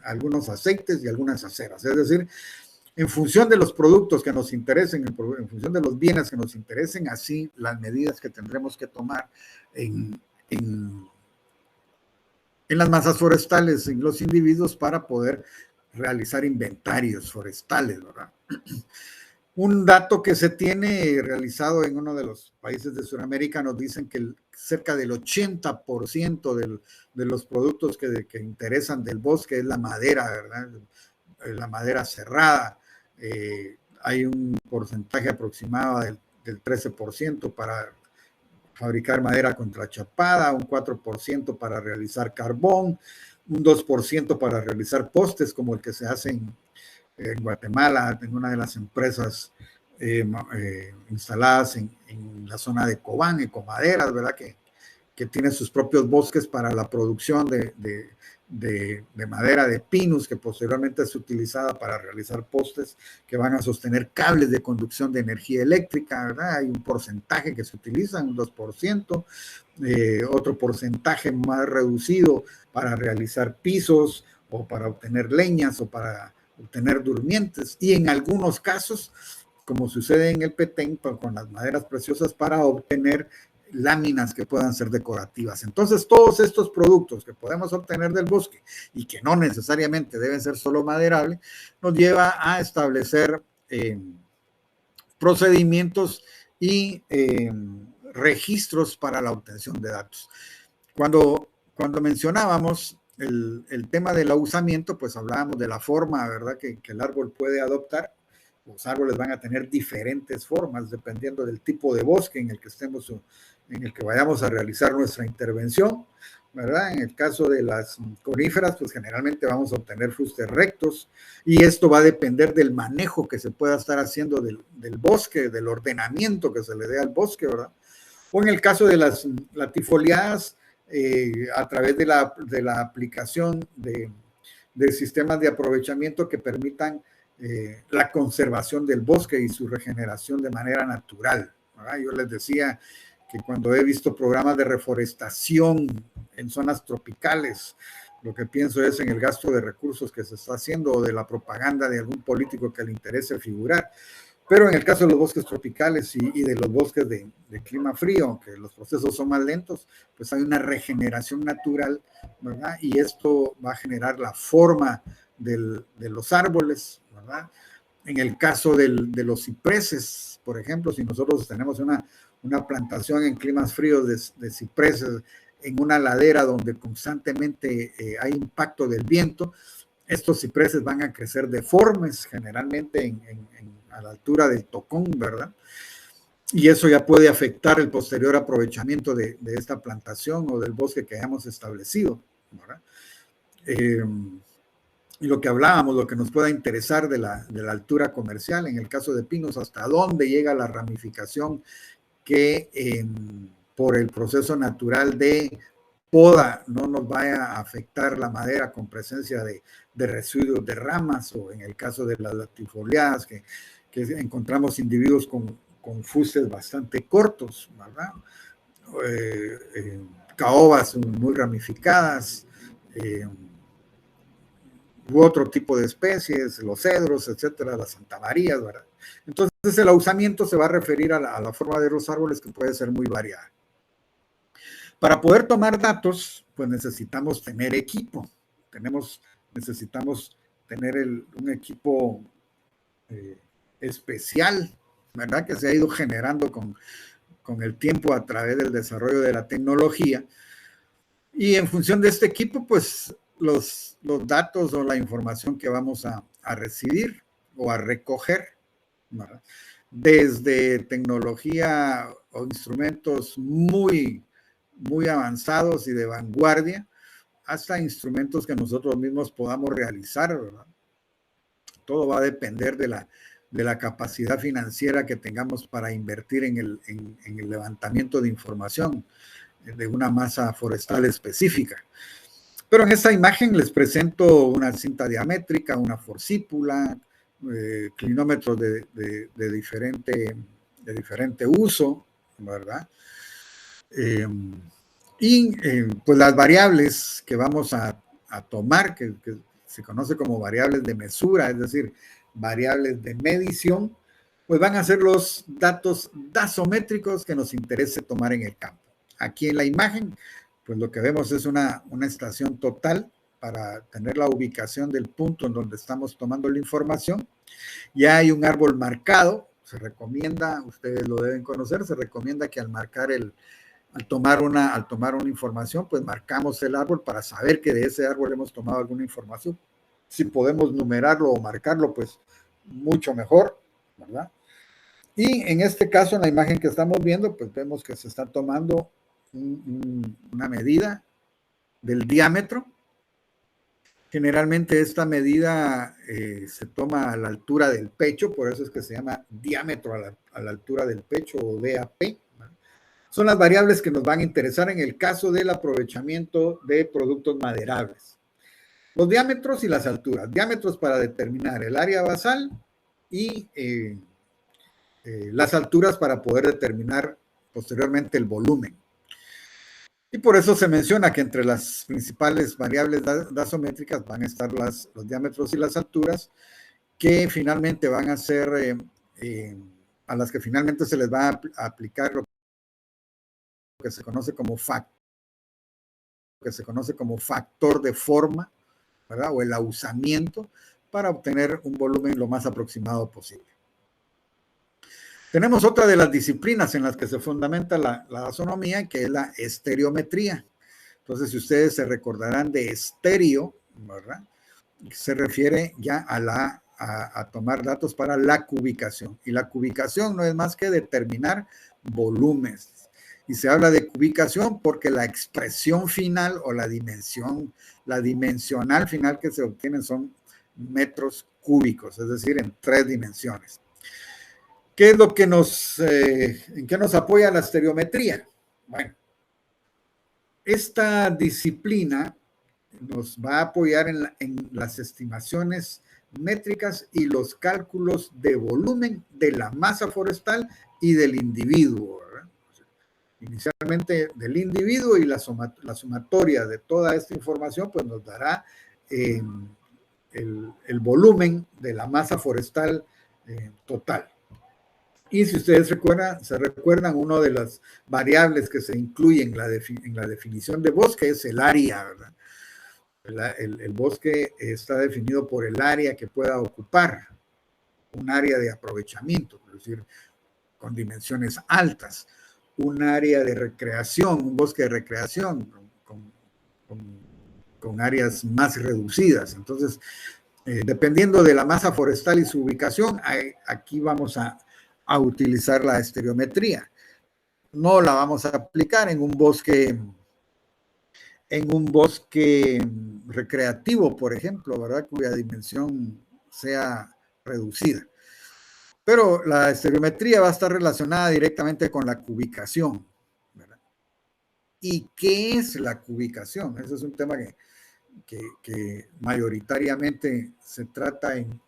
S2: algunos aceites y algunas aceras. Es decir, en función de los productos que nos interesen, en función de los bienes que nos interesen, así las medidas que tendremos que tomar en las masas forestales, en los individuos, para poder realizar inventarios forestales, ¿verdad? Un dato que se tiene realizado en uno de los países de Sudamérica nos dicen que cerca del 80% de los productos que interesan del bosque es la madera, ¿verdad? La madera cerrada. Hay un porcentaje aproximado del 13% para fabricar madera contrachapada, un 4% para realizar carbón, un 2% para realizar postes como el que se hace en Guatemala, en una de las empresas instaladas en la zona de Cobán, Ecomaderas, ¿verdad? Que tiene sus propios bosques para la producción de madera de pinus, que posteriormente es utilizada para realizar postes que van a sostener cables de conducción de energía eléctrica, ¿verdad? Hay un porcentaje que se utiliza, un 2%, otro porcentaje más reducido para realizar pisos o para obtener leñas o para obtener durmientes, y en algunos casos, como sucede en el Petén, con las maderas preciosas, para obtener láminas que puedan ser decorativas. Entonces, todos estos productos que podemos obtener del bosque y que no necesariamente deben ser solo maderables, nos lleva a establecer procedimientos y registros para la obtención de datos. Cuando mencionábamos el tema del ahusamiento, pues hablábamos de la forma, ¿verdad?, que el árbol puede adoptar. Los árboles van a tener diferentes formas dependiendo del tipo de bosque en el que vayamos a realizar nuestra intervención, ¿verdad? En el caso de las coníferas, pues generalmente vamos a obtener fustes rectos, y esto va a depender del manejo que se pueda estar haciendo del bosque, del ordenamiento que se le dé al bosque, ¿verdad? O en el caso de las latifoliadas, a través de la aplicación de sistemas de aprovechamiento que permitan la conservación del bosque y su regeneración de manera natural, ¿verdad? Yo les decía que cuando he visto programas de reforestación en zonas tropicales, lo que pienso es en el gasto de recursos que se está haciendo o de la propaganda de algún político que le interese figurar. Pero en el caso de los bosques tropicales y de los bosques de clima frío, aunque los procesos son más lentos, pues hay una regeneración natural, ¿verdad? Y esto va a generar la forma de los árboles, ¿verdad? En el caso de los cipreses, por ejemplo, si nosotros tenemos una plantación en climas fríos de cipreses en una ladera donde constantemente hay impacto del viento, estos cipreses van a crecer deformes, generalmente a la altura del tocón, ¿verdad? Y eso ya puede afectar el posterior aprovechamiento de esta plantación o del bosque que hayamos establecido, ¿verdad? Y lo que hablábamos, lo que nos pueda interesar de la altura comercial, en el caso de pinos, hasta dónde llega la ramificación que por el proceso natural de poda no nos vaya a afectar la madera con presencia de residuos de ramas, o en el caso de las latifoliadas, que encontramos individuos con fustes bastante cortos, ¿verdad? Caobas muy ramificadas, u otro tipo de especies, los cedros, etcétera, las santamarías, ¿verdad? Entonces el ahusamiento se va a referir a la forma de los árboles, que puede ser muy variada. Para poder tomar datos, pues necesitamos tener equipo. Necesitamos tener un equipo especial, ¿verdad?, que se ha ido generando con el tiempo a través del desarrollo de la tecnología. Y en función de este equipo, pues los datos o la información que vamos a recibir o a recoger, ¿verdad? Desde tecnología o instrumentos muy avanzados y de vanguardia, hasta instrumentos que nosotros mismos podamos realizar, ¿verdad? Todo va a depender de la capacidad financiera que tengamos para invertir en el levantamiento de información de una masa forestal específica. Pero en esta imagen les presento una cinta diamétrica, una forcípula, clinómetros de diferente uso, ¿verdad? Pues las variables que vamos a tomar, que se conoce como variables de mesura, es decir, variables de medición, pues van a ser los datos dasométricos que nos interese tomar en el campo. Aquí en la imagen, pues lo que vemos es una estación total para tener la ubicación del punto en donde estamos tomando la información. Ya hay un árbol marcado, se recomienda, ustedes lo deben conocer, se recomienda que al tomar una información, pues marcamos el árbol para saber que de ese árbol hemos tomado alguna información. Si podemos numerarlo o marcarlo, pues mucho mejor, ¿verdad? Y en este caso, en la imagen que estamos viendo, pues vemos que se está tomando una medida del diámetro. Generalmente esta medida se toma a la altura del pecho, por eso es que se llama diámetro a la altura del pecho o DAP. Son las variables que nos van a interesar en el caso del aprovechamiento de productos maderables. Los diámetros y las alturas. Diámetros para determinar el área basal y las alturas para poder determinar posteriormente el volumen. Y por eso se menciona que entre las principales variables dasométricas van a estar los diámetros y las alturas, que finalmente van a ser, a las que finalmente se les va a aplicar lo que se conoce como factor de forma, ¿verdad? O el ahusamiento, para obtener un volumen lo más aproximado posible. Tenemos otra de las disciplinas en las que se fundamenta la dasonomía, que es la estereometría. Entonces, si ustedes se recordarán de estéreo, ¿verdad? Se refiere ya a tomar datos para la cubicación. Y la cubicación no es más que determinar volúmenes. Y se habla de cubicación porque la expresión final o la dimensional final que se obtiene son metros cúbicos, es decir, en 3 dimensiones. ¿Qué es lo que en qué nos apoya la estereometría? Bueno, esta disciplina nos va a apoyar en las estimaciones métricas y los cálculos de volumen de la masa forestal y del individuo, ¿verdad? Inicialmente del individuo, y la sumatoria de toda esta información pues nos dará el volumen de la masa forestal total. Y si ustedes se recuerdan, una de las variables que se incluye en la definición de bosque es el área, ¿verdad? El bosque está definido por el área que pueda ocupar, un área de aprovechamiento, es decir, con dimensiones altas, un área de recreación, un bosque de recreación con áreas más reducidas. Entonces, dependiendo de la masa forestal y su ubicación, aquí vamos a utilizar la estereometría. No la vamos a aplicar en un bosque recreativo, por ejemplo, ¿verdad? Cuya dimensión sea reducida. Pero la estereometría va a estar relacionada directamente con la cubicación, ¿verdad? ¿Y qué es la cubicación? Ese es un tema que mayoritariamente se trata en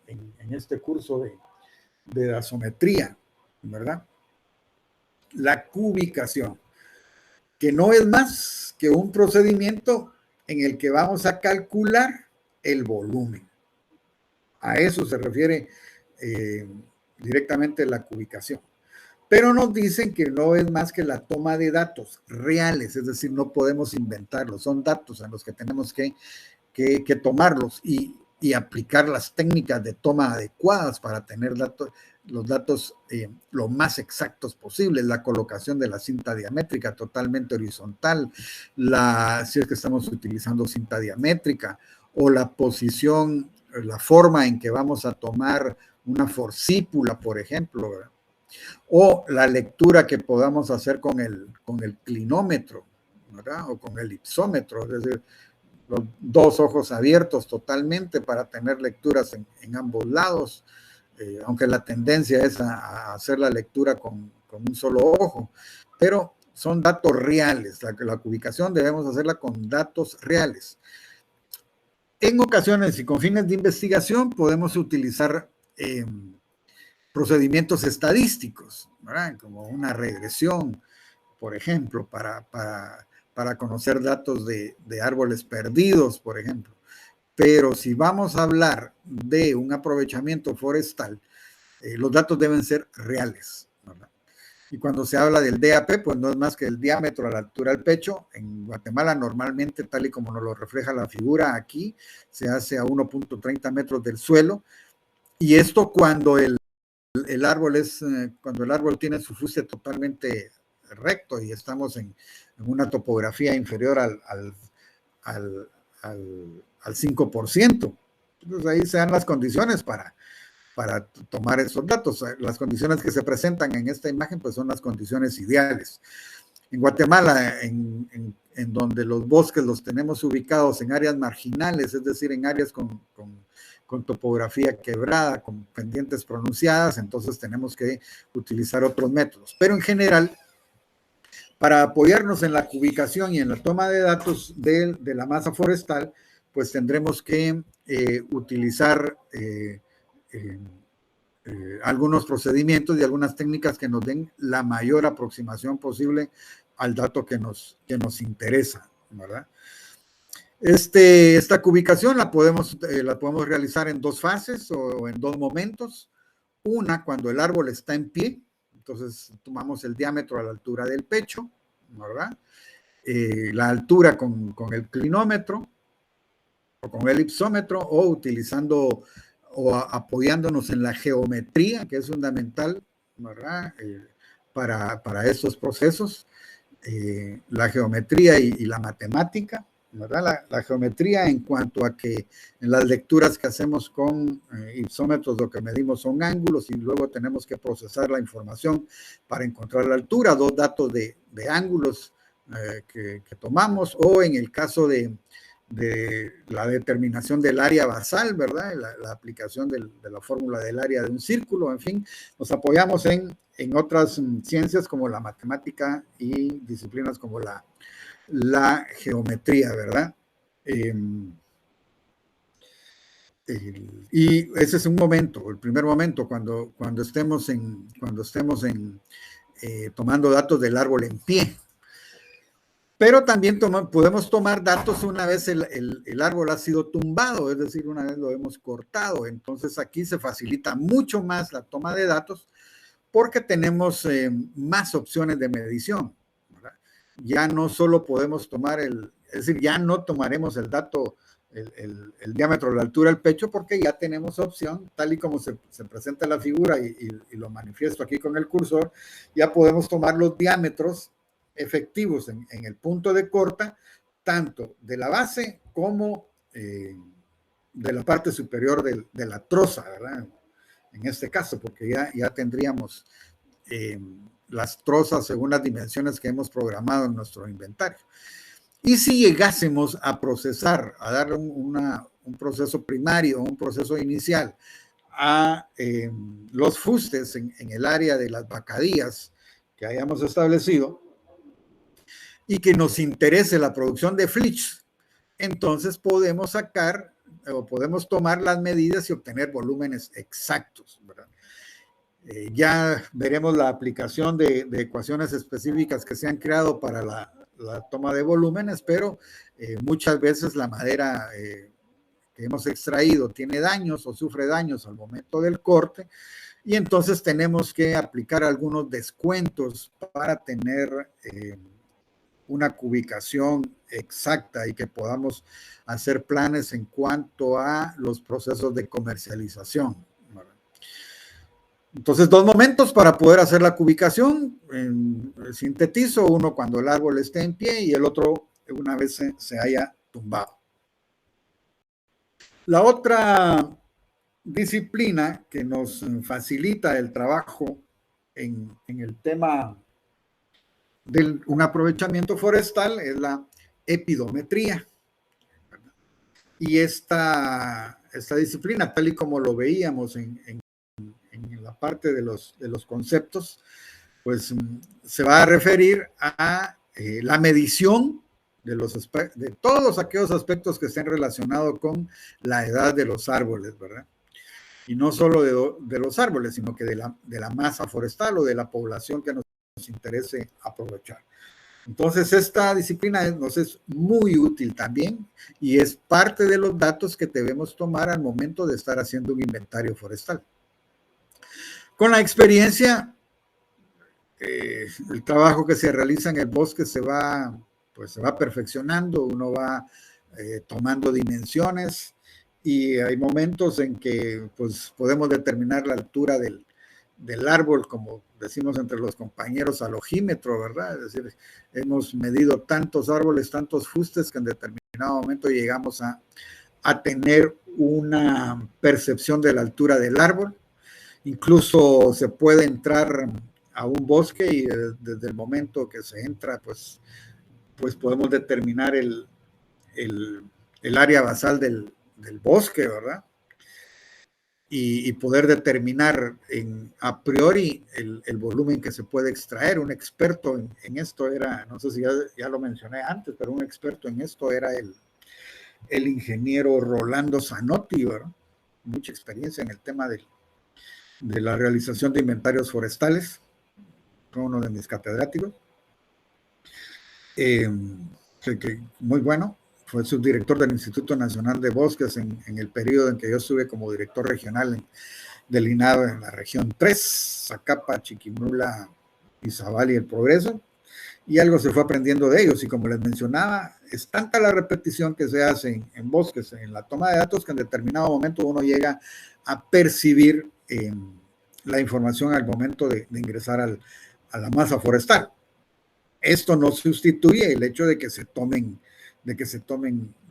S2: este curso de dasometría, ¿verdad? La cubicación, que no es más que un procedimiento en el que vamos a calcular el volumen. A eso se refiere directamente la cubicación. Pero nos dicen que no es más que la toma de datos reales, es decir, no podemos inventarlos, son datos en los que tenemos que tomarlos y aplicar las técnicas de toma adecuadas para tener datos, los datos lo más exactos posibles, la colocación de la cinta diamétrica totalmente horizontal, si es que estamos utilizando cinta diamétrica, o la posición, la forma en que vamos a tomar una forcípula, por ejemplo, ¿verdad? O la lectura que podamos hacer con el clinómetro, ¿verdad? O con el ipsómetro, es decir, los dos ojos abiertos totalmente para tener lecturas en ambos lados, aunque la tendencia es a hacer la lectura con un solo ojo, pero son datos reales. La ubicación debemos hacerla con datos reales. En ocasiones y con fines de investigación podemos utilizar procedimientos estadísticos, ¿verdad? Como una regresión, por ejemplo, para conocer datos de árboles perdidos, por ejemplo. Pero si vamos a hablar de un aprovechamiento forestal, los datos deben ser reales, ¿verdad? Y cuando se habla del DAP, pues no es más que el diámetro a la altura del pecho. En Guatemala normalmente, tal y como nos lo refleja la figura aquí, se hace a 1.30 metros del suelo. Y esto cuando el árbol tiene su fuste totalmente recto y estamos en una topografía inferior al 5%. Entonces ahí se dan las condiciones para tomar esos datos. Las condiciones que se presentan en esta imagen pues son las condiciones ideales. En Guatemala, en donde los bosques los tenemos ubicados en áreas marginales, es decir, en áreas con topografía quebrada, con pendientes pronunciadas, entonces tenemos que utilizar otros métodos. Pero en general, para apoyarnos en la ubicación y en la toma de datos de la masa forestal, pues tendremos que utilizar algunos procedimientos y algunas técnicas que nos den la mayor aproximación posible al dato que nos interesa, ¿verdad? Esta cubicación la podemos realizar en dos fases o en dos momentos. Una, cuando el árbol está en pie, entonces tomamos el diámetro a la altura del pecho, ¿verdad? La altura con el clinómetro o con el ipsómetro o utilizando o apoyándonos en la geometría, que es fundamental, ¿verdad? Para estos procesos, la geometría y la matemática, ¿verdad? La geometría en cuanto a que en las lecturas que hacemos con ipsómetros lo que medimos son ángulos y luego tenemos que procesar la información para encontrar la altura, dos datos de ángulos que tomamos, o en el caso de la determinación del área basal, ¿verdad? La aplicación de la fórmula del área de un círculo, en fin, nos apoyamos en otras ciencias como la matemática y disciplinas como la geometría, ¿verdad? Y ese es un momento, el primer momento, cuando estemos tomando datos del árbol en pie. Pero también podemos tomar datos una vez el árbol ha sido tumbado, es decir, una vez lo hemos cortado. Entonces aquí se facilita mucho más la toma de datos porque tenemos más opciones de medición, ¿verdad? Ya no solo podemos tomar es decir, ya no tomaremos el dato, el diámetro, la altura del pecho, porque ya tenemos opción, tal y como se presenta la figura y lo manifiesto aquí con el cursor, ya podemos tomar los diámetros efectivos en el punto de corta, tanto de la base como de la parte superior de la troza, ¿verdad? En este caso, porque ya tendríamos las trozas según las dimensiones que hemos programado en nuestro inventario. Y si llegásemos a procesar, a darle un proceso primario, un proceso inicial a los fustes en el área de las bacadías que hayamos establecido y que nos interese la producción de flitch, entonces podemos sacar o podemos tomar las medidas y obtener volúmenes exactos, ¿verdad? Ya veremos la aplicación de ecuaciones específicas que se han creado para la toma de volúmenes, pero muchas veces la madera que hemos extraído tiene daños o sufre daños al momento del corte, y entonces tenemos que aplicar algunos descuentos para tener una cubicación exacta y que podamos hacer planes en cuanto a los procesos de comercialización. Entonces, dos momentos para poder hacer la cubicación. Sintetizo, uno cuando el árbol esté en pie y el otro una vez se haya tumbado. La otra disciplina que nos facilita el trabajo en el tema de un aprovechamiento forestal es la epidometría. Y esta disciplina, tal y como lo veíamos en la parte de los conceptos, pues se va a referir a la medición de todos aquellos aspectos que estén relacionados con la edad de los árboles, ¿verdad? Y no solo de los árboles, sino que de la masa forestal o de la población que nos interese aprovechar. Entonces, esta disciplina nos es muy útil también y es parte de los datos que debemos tomar al momento de estar haciendo un inventario forestal. Con la experiencia, el trabajo que se realiza en el bosque se va perfeccionando, uno va tomando dimensiones y hay momentos en que pues, podemos determinar la altura del árbol, como decimos entre los compañeros, al ojímetro, ¿verdad? Es decir, hemos medido tantos árboles, tantos fustes, que en determinado momento llegamos a tener una percepción de la altura del árbol. Incluso se puede entrar a un bosque y desde el momento que se entra, pues podemos determinar el área basal del bosque, ¿verdad? Y poder determinar a priori el volumen que se puede extraer. Un experto en esto era, no sé si ya lo mencioné antes, pero un experto en esto era el ingeniero Rolando Zanotti, ¿verdad? Mucha experiencia en el tema de la realización de inventarios forestales, fue uno de mis catedráticos, muy bueno. Fue subdirector del Instituto Nacional de Bosques en el periodo en que yo estuve como director regional del INAH en la región 3, Zacapa, Chiquimula, Izabal y El Progreso, y algo se fue aprendiendo de ellos. Y como les mencionaba, es tanta la repetición que se hace en bosques, en la toma de datos, que en determinado momento uno llega a percibir la información al momento de ingresar a la masa forestal. Esto no sustituye el hecho de que se tomen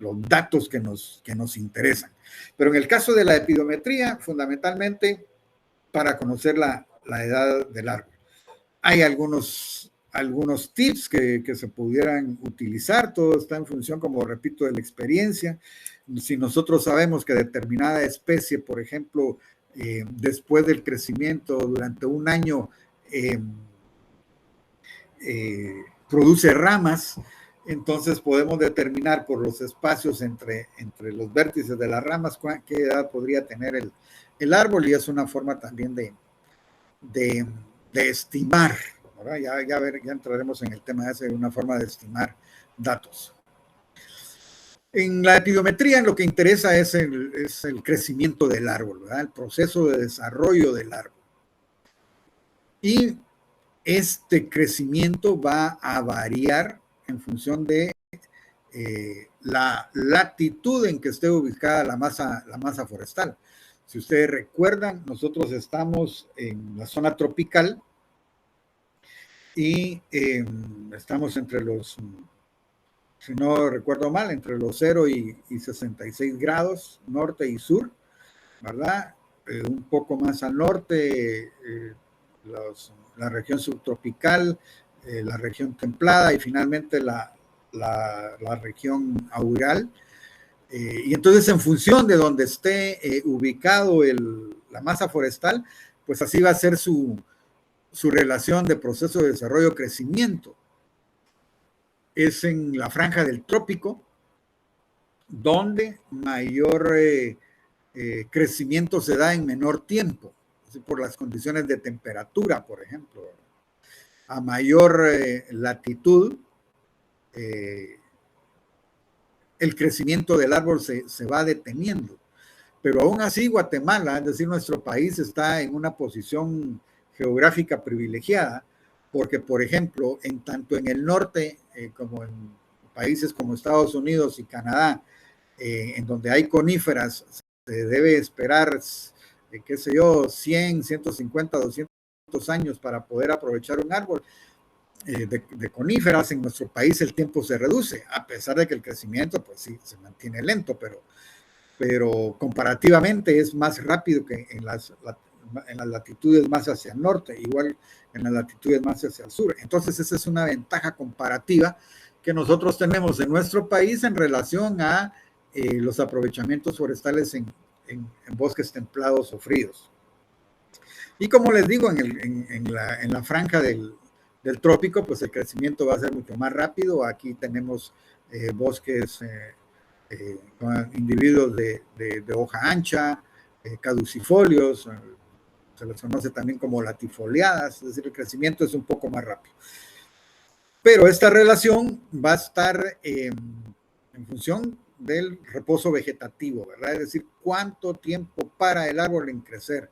S2: los datos que nos interesan. Pero en el caso de la epidometría, fundamentalmente para conocer la edad del árbol. Hay algunos tips que se pudieran utilizar, todo está en función, como repito, de la experiencia. Si nosotros sabemos que determinada especie, por ejemplo, después del crecimiento durante un año, produce ramas, entonces podemos determinar por los espacios entre los vértices de las ramas qué edad podría tener el árbol, y es una forma también de estimar, ¿verdad? Ya entraremos en el tema ese, una forma de estimar datos. En la epidometría lo que interesa es el crecimiento del árbol, ¿verdad? El proceso de desarrollo del árbol. Y este crecimiento va a variar en función de la latitud en que esté ubicada la masa forestal. Si ustedes recuerdan, nosotros estamos en la zona tropical y estamos entre los, si no recuerdo mal, entre los 0 y 66 grados norte y sur, ¿verdad? Un poco más al norte, la región subtropical, la región templada y finalmente la región aural. Y entonces, en función de donde esté ubicado la masa forestal, pues así va a ser su relación de proceso de desarrollo-crecimiento. Es en la franja del trópico donde mayor crecimiento se da en menor tiempo, por las condiciones de temperatura, por ejemplo. A mayor latitud, el crecimiento del árbol se va deteniendo. Pero aún así Guatemala, es decir, nuestro país, está en una posición geográfica privilegiada, porque, por ejemplo, tanto en el norte como en países como Estados Unidos y Canadá, en donde hay coníferas, se debe esperar qué sé yo, 100, 150, 200 años para poder aprovechar un árbol de coníferas. En nuestro país el tiempo se reduce, a pesar de que el crecimiento, pues sí, se mantiene lento, pero comparativamente es más rápido que en las latitudes más hacia el norte, igual en las latitudes más hacia el sur. Entonces esa es una ventaja comparativa que nosotros tenemos en nuestro país en relación a los aprovechamientos forestales en bosques templados o fríos. Y como les digo, en la franja del trópico, pues el crecimiento va a ser mucho más rápido. Aquí tenemos bosques con individuos de hoja ancha, caducifolios, se les conoce también como latifoliadas, es decir, el crecimiento es un poco más rápido. Pero esta relación va a estar en función del reposo vegetativo, ¿verdad? Es decir, cuánto tiempo para el árbol en crecer,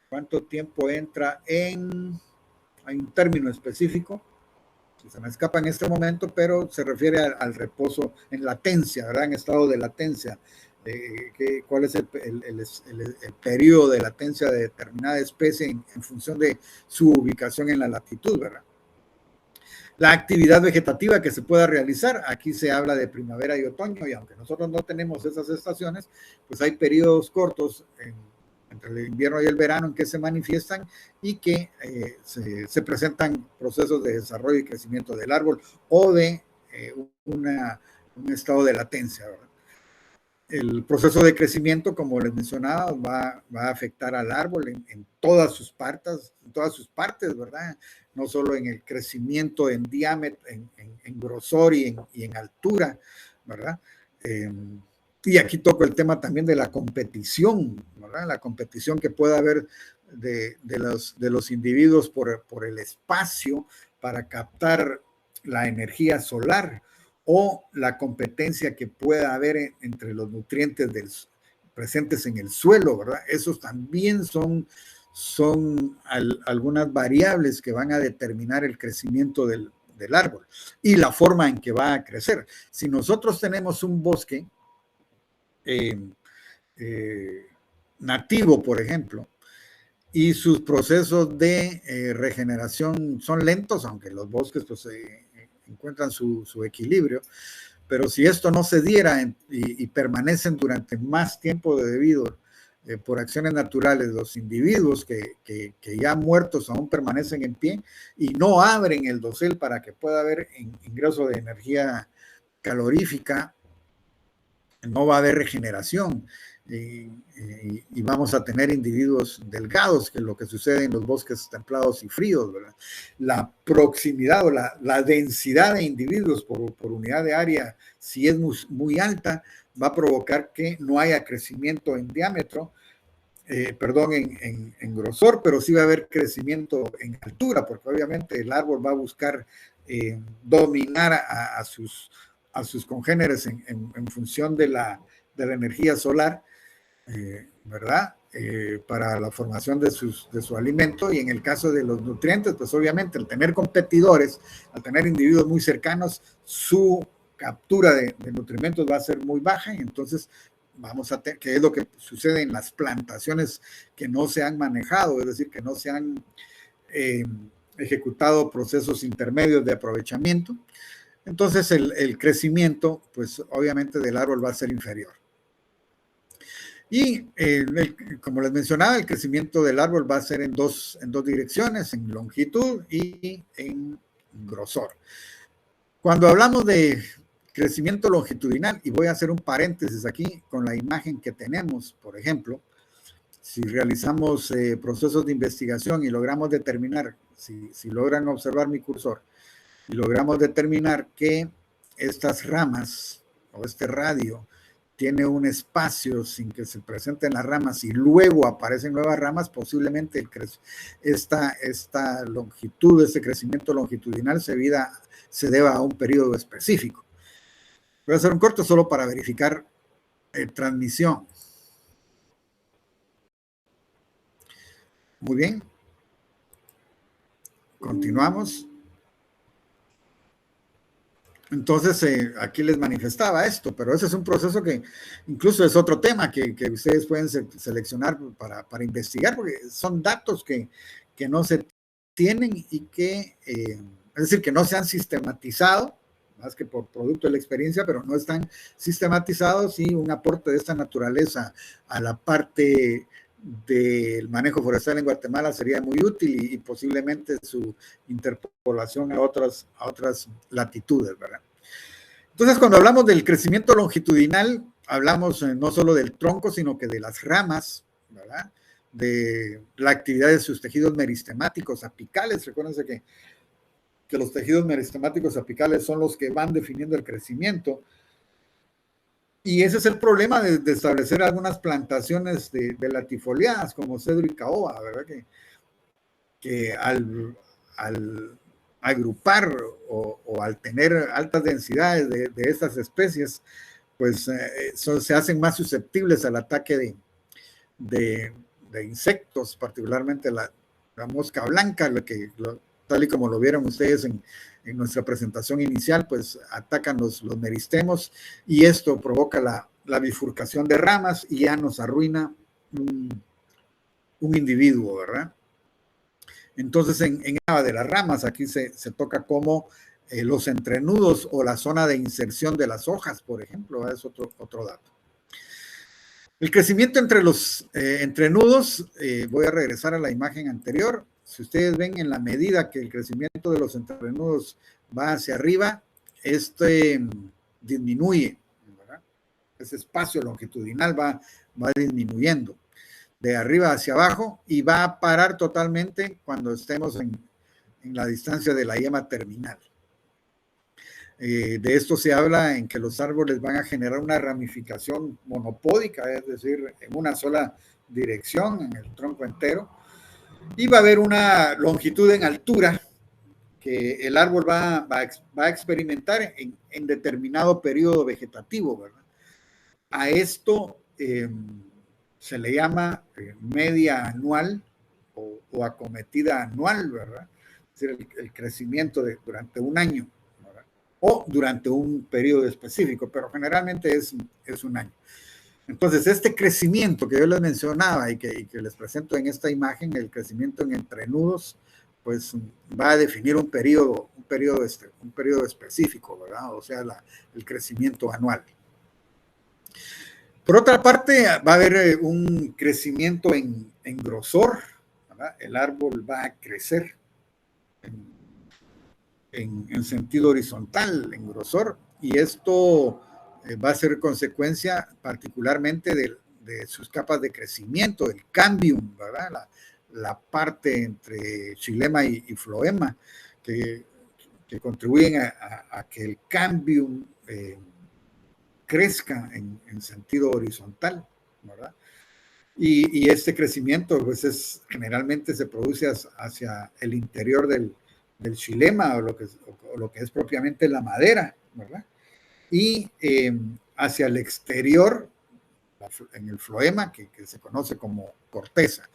S2: cuánto tiempo entra hay un término específico, que se me escapa en este momento, pero se refiere al reposo en latencia, ¿verdad? En estado de latencia. ¿Cuál es el periodo de latencia de determinada especie en función de su ubicación en la latitud, ¿verdad? La actividad vegetativa que se pueda realizar, aquí se habla de primavera y otoño, y aunque nosotros no tenemos esas estaciones, pues hay periodos cortos entre el invierno y el verano en que se manifiestan y que se presentan procesos de desarrollo y crecimiento del árbol o de un estado de latencia, ¿verdad? El proceso de crecimiento, como les mencionaba, va a afectar al árbol en todas sus partes, ¿verdad? No solo en el crecimiento en diámetro, en grosor y en altura, ¿verdad? Y aquí toco el tema también de la competición, ¿verdad? La competición que pueda haber de los individuos por el espacio para captar la energía solar, o la competencia que pueda haber entre los nutrientes presentes en el suelo, ¿verdad? Esos también son algunas variables que van a determinar el crecimiento del árbol y la forma en que va a crecer. Si nosotros tenemos un bosque nativo, por ejemplo, y sus procesos de regeneración son lentos, aunque los bosques pues encuentran su equilibrio, pero si esto no se diera y permanecen durante más tiempo de debido por acciones naturales, los individuos que ya muertos aún permanecen en pie y no abren el dosel para que pueda haber ingreso de energía calorífica, no va a haber regeneración. Y vamos a tener individuos delgados, que es lo que sucede en los bosques templados y fríos, ¿verdad? La proximidad o la densidad de individuos por unidad de área, si es muy alta, va a provocar que no haya crecimiento en diámetro, en grosor, pero sí va a haber crecimiento en altura, porque obviamente el árbol va a buscar dominar a sus congéneres en función de la energía solar, ¿verdad? Para la formación de su alimento. Y en el caso de los nutrientes, pues obviamente al tener competidores, al tener individuos muy cercanos, su captura de nutrimentos va a ser muy baja, y entonces vamos a tener, que es lo que sucede en las plantaciones que no se han manejado, es decir, que no se han ejecutado procesos intermedios de aprovechamiento. Entonces el crecimiento, pues obviamente del árbol va a ser inferior. Y como les mencionaba, el crecimiento del árbol va a ser en dos direcciones, en longitud y en grosor. Cuando hablamos de crecimiento longitudinal, y voy a hacer un paréntesis aquí con la imagen que tenemos, por ejemplo, si realizamos procesos de investigación y logramos determinar, si logran observar mi cursor, y logramos determinar que estas ramas o este radio tiene un espacio sin que se presenten las ramas y luego aparecen nuevas ramas, posiblemente esta longitud, este crecimiento longitudinal se deba a un periodo específico. Voy a hacer un corto solo para verificar transmisión. Muy bien. Continuamos. Entonces, aquí les manifestaba esto, pero ese es un proceso que incluso es otro tema que ustedes pueden seleccionar para investigar, porque son datos que no se tienen y que, es decir, que no se han sistematizado, más que por producto de la experiencia, pero no están sistematizados, y un aporte de esta naturaleza a la parte del manejo forestal en Guatemala sería muy útil, y posiblemente su interpolación a otras latitudes, ¿verdad? Entonces, cuando hablamos del crecimiento longitudinal, hablamos no solo del tronco, sino que de las ramas, ¿verdad? De la actividad de sus tejidos meristemáticos apicales. Recuérdense que los tejidos meristemáticos apicales son los que van definiendo el crecimiento. Y ese es el problema de establecer algunas plantaciones de latifoliadas, como cedro y caoba, ¿verdad? Que al agrupar o al tener altas densidades de estas especies, pues se hacen más susceptibles al ataque de insectos, particularmente la mosca blanca, tal y como lo vieron ustedes en nuestra presentación inicial, pues atacan los meristemos, y esto provoca la bifurcación de ramas y ya nos arruina un individuo, ¿verdad? Entonces, en de las ramas, aquí se toca como los entrenudos o la zona de inserción de las hojas, por ejemplo, es otro dato. El crecimiento entre los entrenudos, voy a regresar a la imagen anterior. Si ustedes ven, en la medida que el crecimiento de los entrenudos va hacia arriba, disminuye, ¿verdad? Ese espacio longitudinal va disminuyendo de arriba hacia abajo, y va a parar totalmente cuando estemos en la distancia de la yema terminal. De esto se habla en que los árboles van a generar una ramificación monopódica, es decir, en una sola dirección, en el tronco entero, y va a haber una longitud en altura que el árbol va a experimentar en determinado periodo vegetativo, ¿verdad? A esto se le llama media anual o acometida anual, ¿verdad? Es decir, el crecimiento durante un año, ¿verdad? O durante un periodo específico, pero generalmente es un año. Entonces, este crecimiento que yo les mencionaba y que les presento en esta imagen, el crecimiento en entrenudos, pues va a definir un periodo específico, ¿verdad? O sea, el crecimiento anual. Por otra parte, va a haber un crecimiento en grosor, ¿verdad? El árbol va a crecer en sentido horizontal, en grosor, y esto va a ser consecuencia particularmente de sus capas de crecimiento, el cambium, ¿verdad? La parte entre xilema y floema, que contribuyen a que el cambium crezca en sentido horizontal, ¿verdad? Y este crecimiento, pues generalmente se produce hacia el interior del xilema, o lo que es propiamente la madera, ¿verdad? Y hacia el exterior, en el floema, que se conoce como corteza.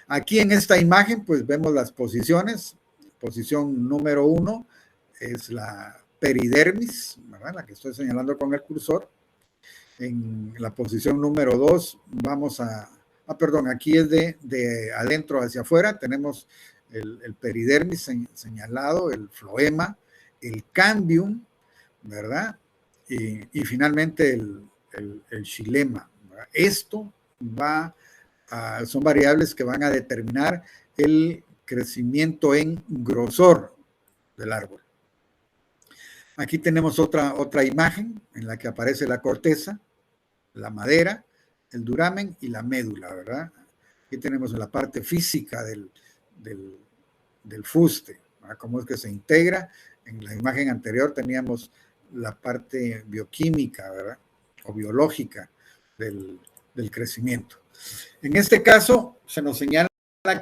S2: Aquí en esta imagen, pues vemos las posiciones. Posición número 1 es la peridermis, ¿verdad? La que estoy señalando con el cursor. En la posición número 2 vamos aquí es de adentro hacia afuera. Tenemos el peridermis señalado, el floema, el cambium, ¿verdad? Y finalmente el xilema, ¿verdad? Esto son variables que van a determinar el crecimiento en grosor del árbol. Aquí tenemos otra imagen en la que aparece la corteza, la madera, el duramen y la médula, ¿verdad? Aquí tenemos la parte física del fuste, ¿verdad? Cómo es que se integra. En la imagen anterior teníamos la parte bioquímica, ¿verdad? O biológica del crecimiento. En este caso, se nos señala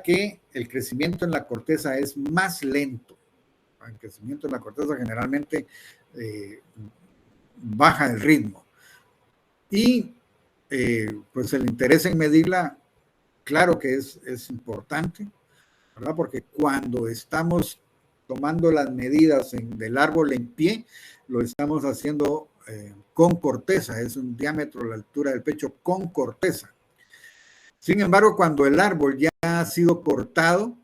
S2: que el crecimiento en la corteza es más lento. El crecimiento en la corteza generalmente baja el ritmo. Y pues el interés en medirla, claro que es importante, ¿verdad? Porque cuando estamos tomando las medidas del árbol en pie, lo estamos haciendo con corteza, es un diámetro a la altura del pecho con corteza. Sin embargo, cuando el árbol ya ha sido cortado,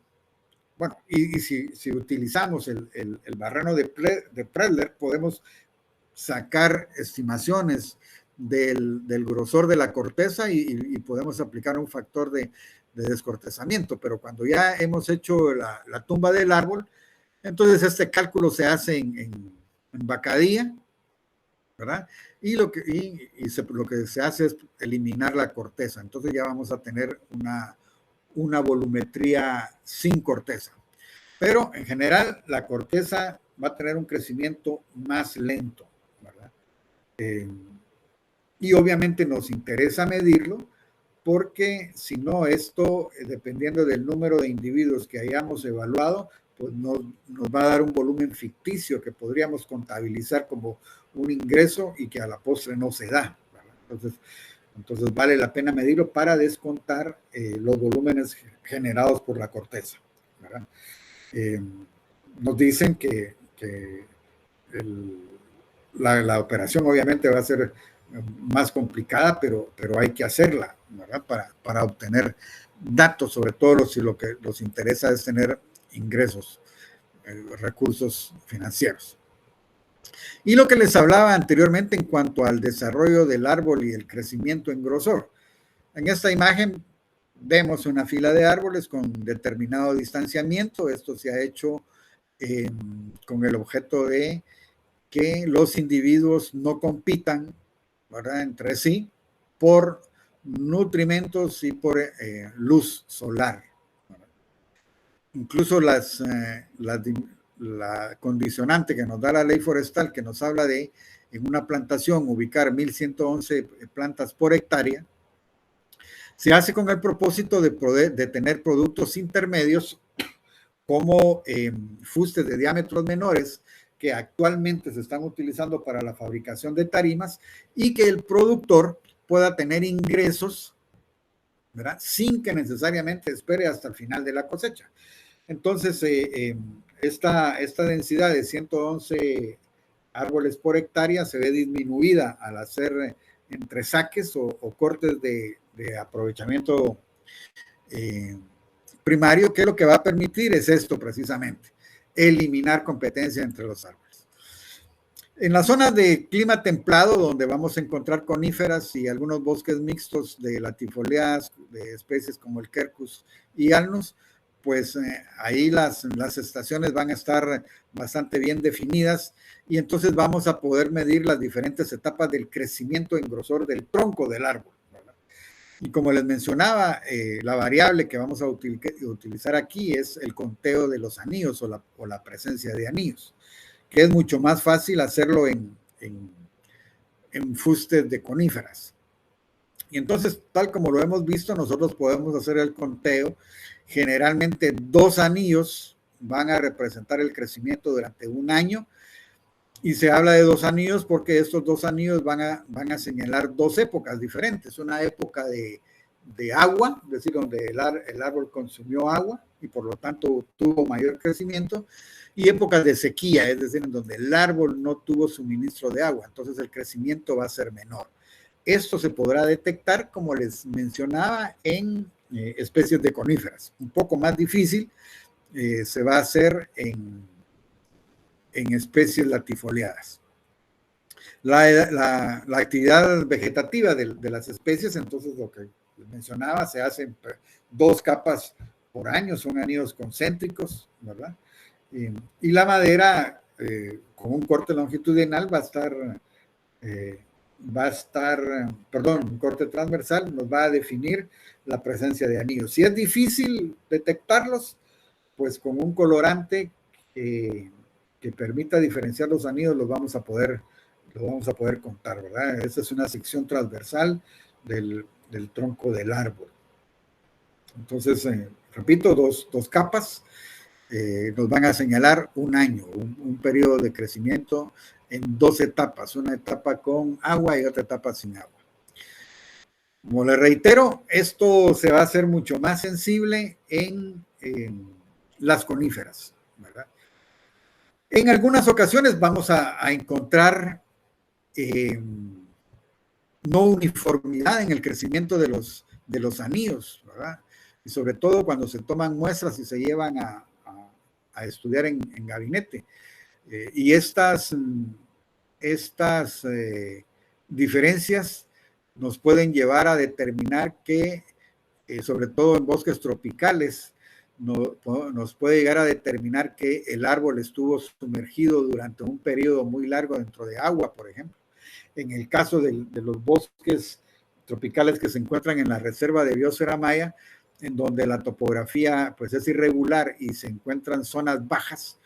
S2: bueno, y si utilizamos el barreno de Predler, podemos sacar estimaciones del grosor de la corteza y podemos aplicar un factor de descortezamiento, pero cuando ya hemos hecho la tumba del árbol, entonces este cálculo se hace en bacadía, ¿verdad? Y lo que se hace es eliminar la corteza, entonces ya vamos a tener una volumetría sin corteza. Pero en general la corteza va a tener un crecimiento más lento, ¿verdad? Y obviamente nos interesa medirlo porque si no, esto, dependiendo del número de individuos que hayamos evaluado, pues nos va a dar un volumen ficticio que podríamos contabilizar como un ingreso y que a la postre no se da, ¿verdad? Entonces vale la pena medirlo para descontar los volúmenes generados por la corteza, ¿verdad? Nos dicen que la operación obviamente va a ser más complicada, pero hay que hacerla, ¿verdad? Para obtener datos, sobre todo si lo que nos interesa es tener ingresos, recursos financieros. Y lo que les hablaba anteriormente en cuanto al desarrollo del árbol y el crecimiento en grosor. En esta imagen vemos una fila de árboles con determinado distanciamiento. Esto se ha hecho con el objeto de que los individuos no compitan, ¿verdad?, entre sí por nutrimentos y por luz solar. Incluso la condicionante que nos da la ley forestal, que nos habla de en una plantación ubicar 1111 plantas por hectárea, se hace con el propósito de tener productos intermedios como fustes de diámetros menores que actualmente se están utilizando para la fabricación de tarimas y que el productor pueda tener ingresos, ¿verdad?, sin que necesariamente espere hasta el final de la cosecha. Entonces, esta densidad de 111 árboles por hectárea se ve disminuida al hacer entresaques o cortes de aprovechamiento primario, que lo que va a permitir es esto precisamente, eliminar competencia entre los árboles. En las zonas de clima templado, donde vamos a encontrar coníferas y algunos bosques mixtos de latifoliadas, de especies como el quercus y alnus, pues ahí las estaciones van a estar bastante bien definidas y entonces vamos a poder medir las diferentes etapas del crecimiento en grosor del tronco del árbol, ¿verdad? Y como les mencionaba, la variable que vamos a utilizar aquí es el conteo de los anillos o la presencia de anillos, que es mucho más fácil hacerlo en fustes de coníferas. Y entonces, tal como lo hemos visto, nosotros podemos hacer el conteo. Generalmente 2 anillos van a representar el crecimiento durante un año, y se habla de 2 anillos porque estos 2 anillos van a señalar 2 épocas diferentes. Una época de agua, es decir, donde el árbol consumió agua y por lo tanto tuvo mayor crecimiento, y épocas de sequía, es decir, en donde el árbol no tuvo suministro de agua, entonces el crecimiento va a ser menor. Esto se podrá detectar, como les mencionaba, en especies de coníferas. Un poco más difícil se va a hacer en especies latifoliadas. La actividad vegetativa de las especies, entonces lo que les mencionaba, se hacen 2 capas por año, son anillos concéntricos, ¿verdad? Y la madera con un corte longitudinal un corte transversal nos va a definir la presencia de anillos. Si es difícil detectarlos, pues con un colorante que permita diferenciar los anillos los vamos a poder contar, ¿verdad? Esta es una sección transversal del tronco del árbol. Entonces, repito, dos capas nos van a señalar un año, un periodo de crecimiento en 2 etapas, una etapa con agua y otra etapa sin agua. Como les reitero, esto se va a hacer mucho más sensible en las coníferas, ¿verdad? En algunas ocasiones vamos a encontrar no uniformidad en el crecimiento de los anillos, ¿verdad? Y sobre todo cuando se toman muestras y se llevan a estudiar en gabinete. Y estas diferencias nos pueden llevar a determinar que, sobre todo en bosques tropicales, nos puede llegar a determinar que el árbol estuvo sumergido durante un periodo muy largo dentro de agua, por ejemplo. En el caso de los bosques tropicales que se encuentran en la reserva de Biosfera Maya, en donde la topografía pues es irregular y se encuentran zonas bajas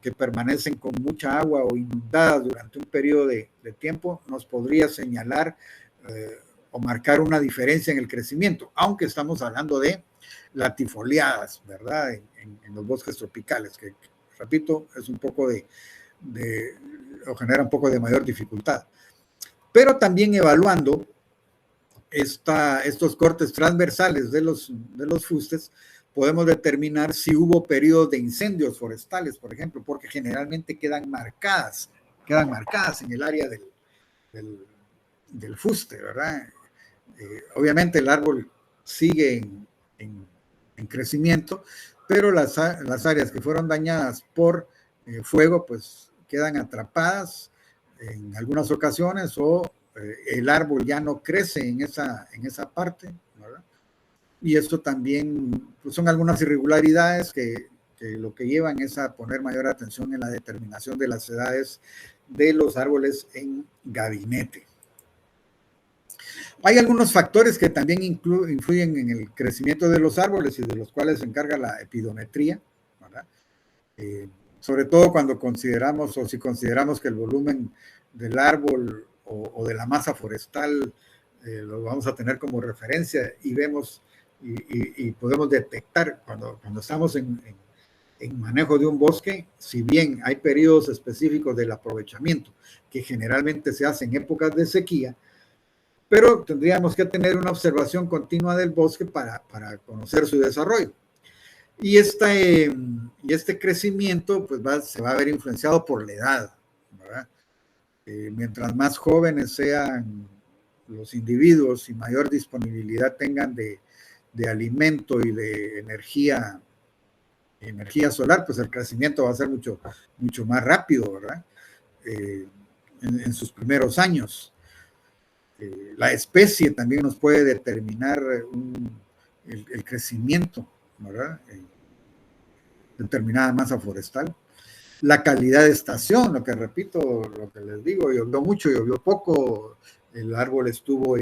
S2: que permanecen con mucha agua o inundadas durante un periodo de tiempo, nos podría señalar o marcar una diferencia en el crecimiento, aunque estamos hablando de latifoliadas, ¿verdad? En los bosques tropicales, que repito, es un poco o genera un poco de mayor dificultad. Pero también evaluando estos cortes transversales de los fustes, podemos determinar si hubo periodos de incendios forestales, por ejemplo, porque generalmente quedan marcadas en el área del fuste, ¿verdad? Obviamente el árbol sigue en crecimiento, pero las áreas que fueron dañadas por fuego, pues quedan atrapadas en algunas ocasiones, o el árbol ya no crece en esa parte, ¿verdad? Y esto también pues son algunas irregularidades que lo que llevan es a poner mayor atención en la determinación de las edades de los árboles en gabinete. Hay algunos factores que también influyen en el crecimiento de los árboles y de los cuales se encarga la epidometría, ¿verdad? Sobre todo cuando consideramos que el volumen del árbol o de la masa forestal lo vamos a tener como referencia y vemos y podemos detectar cuando estamos en manejo de un bosque, si bien hay periodos específicos del aprovechamiento que generalmente se hacen en épocas de sequía, pero tendríamos que tener una observación continua del bosque para conocer su desarrollo. Y este crecimiento pues se va a ver influenciado por la edad, ¿verdad? Mientras más jóvenes sean los individuos y mayor disponibilidad tengan de alimento y de energía solar, pues el crecimiento va a ser mucho más rápido, ¿verdad? En sus primeros años. La especie también nos puede determinar el crecimiento, ¿verdad? Determinada masa forestal. La calidad de estación, lo que repito, lo que les digo, llovió mucho, llovió poco, el árbol estuvo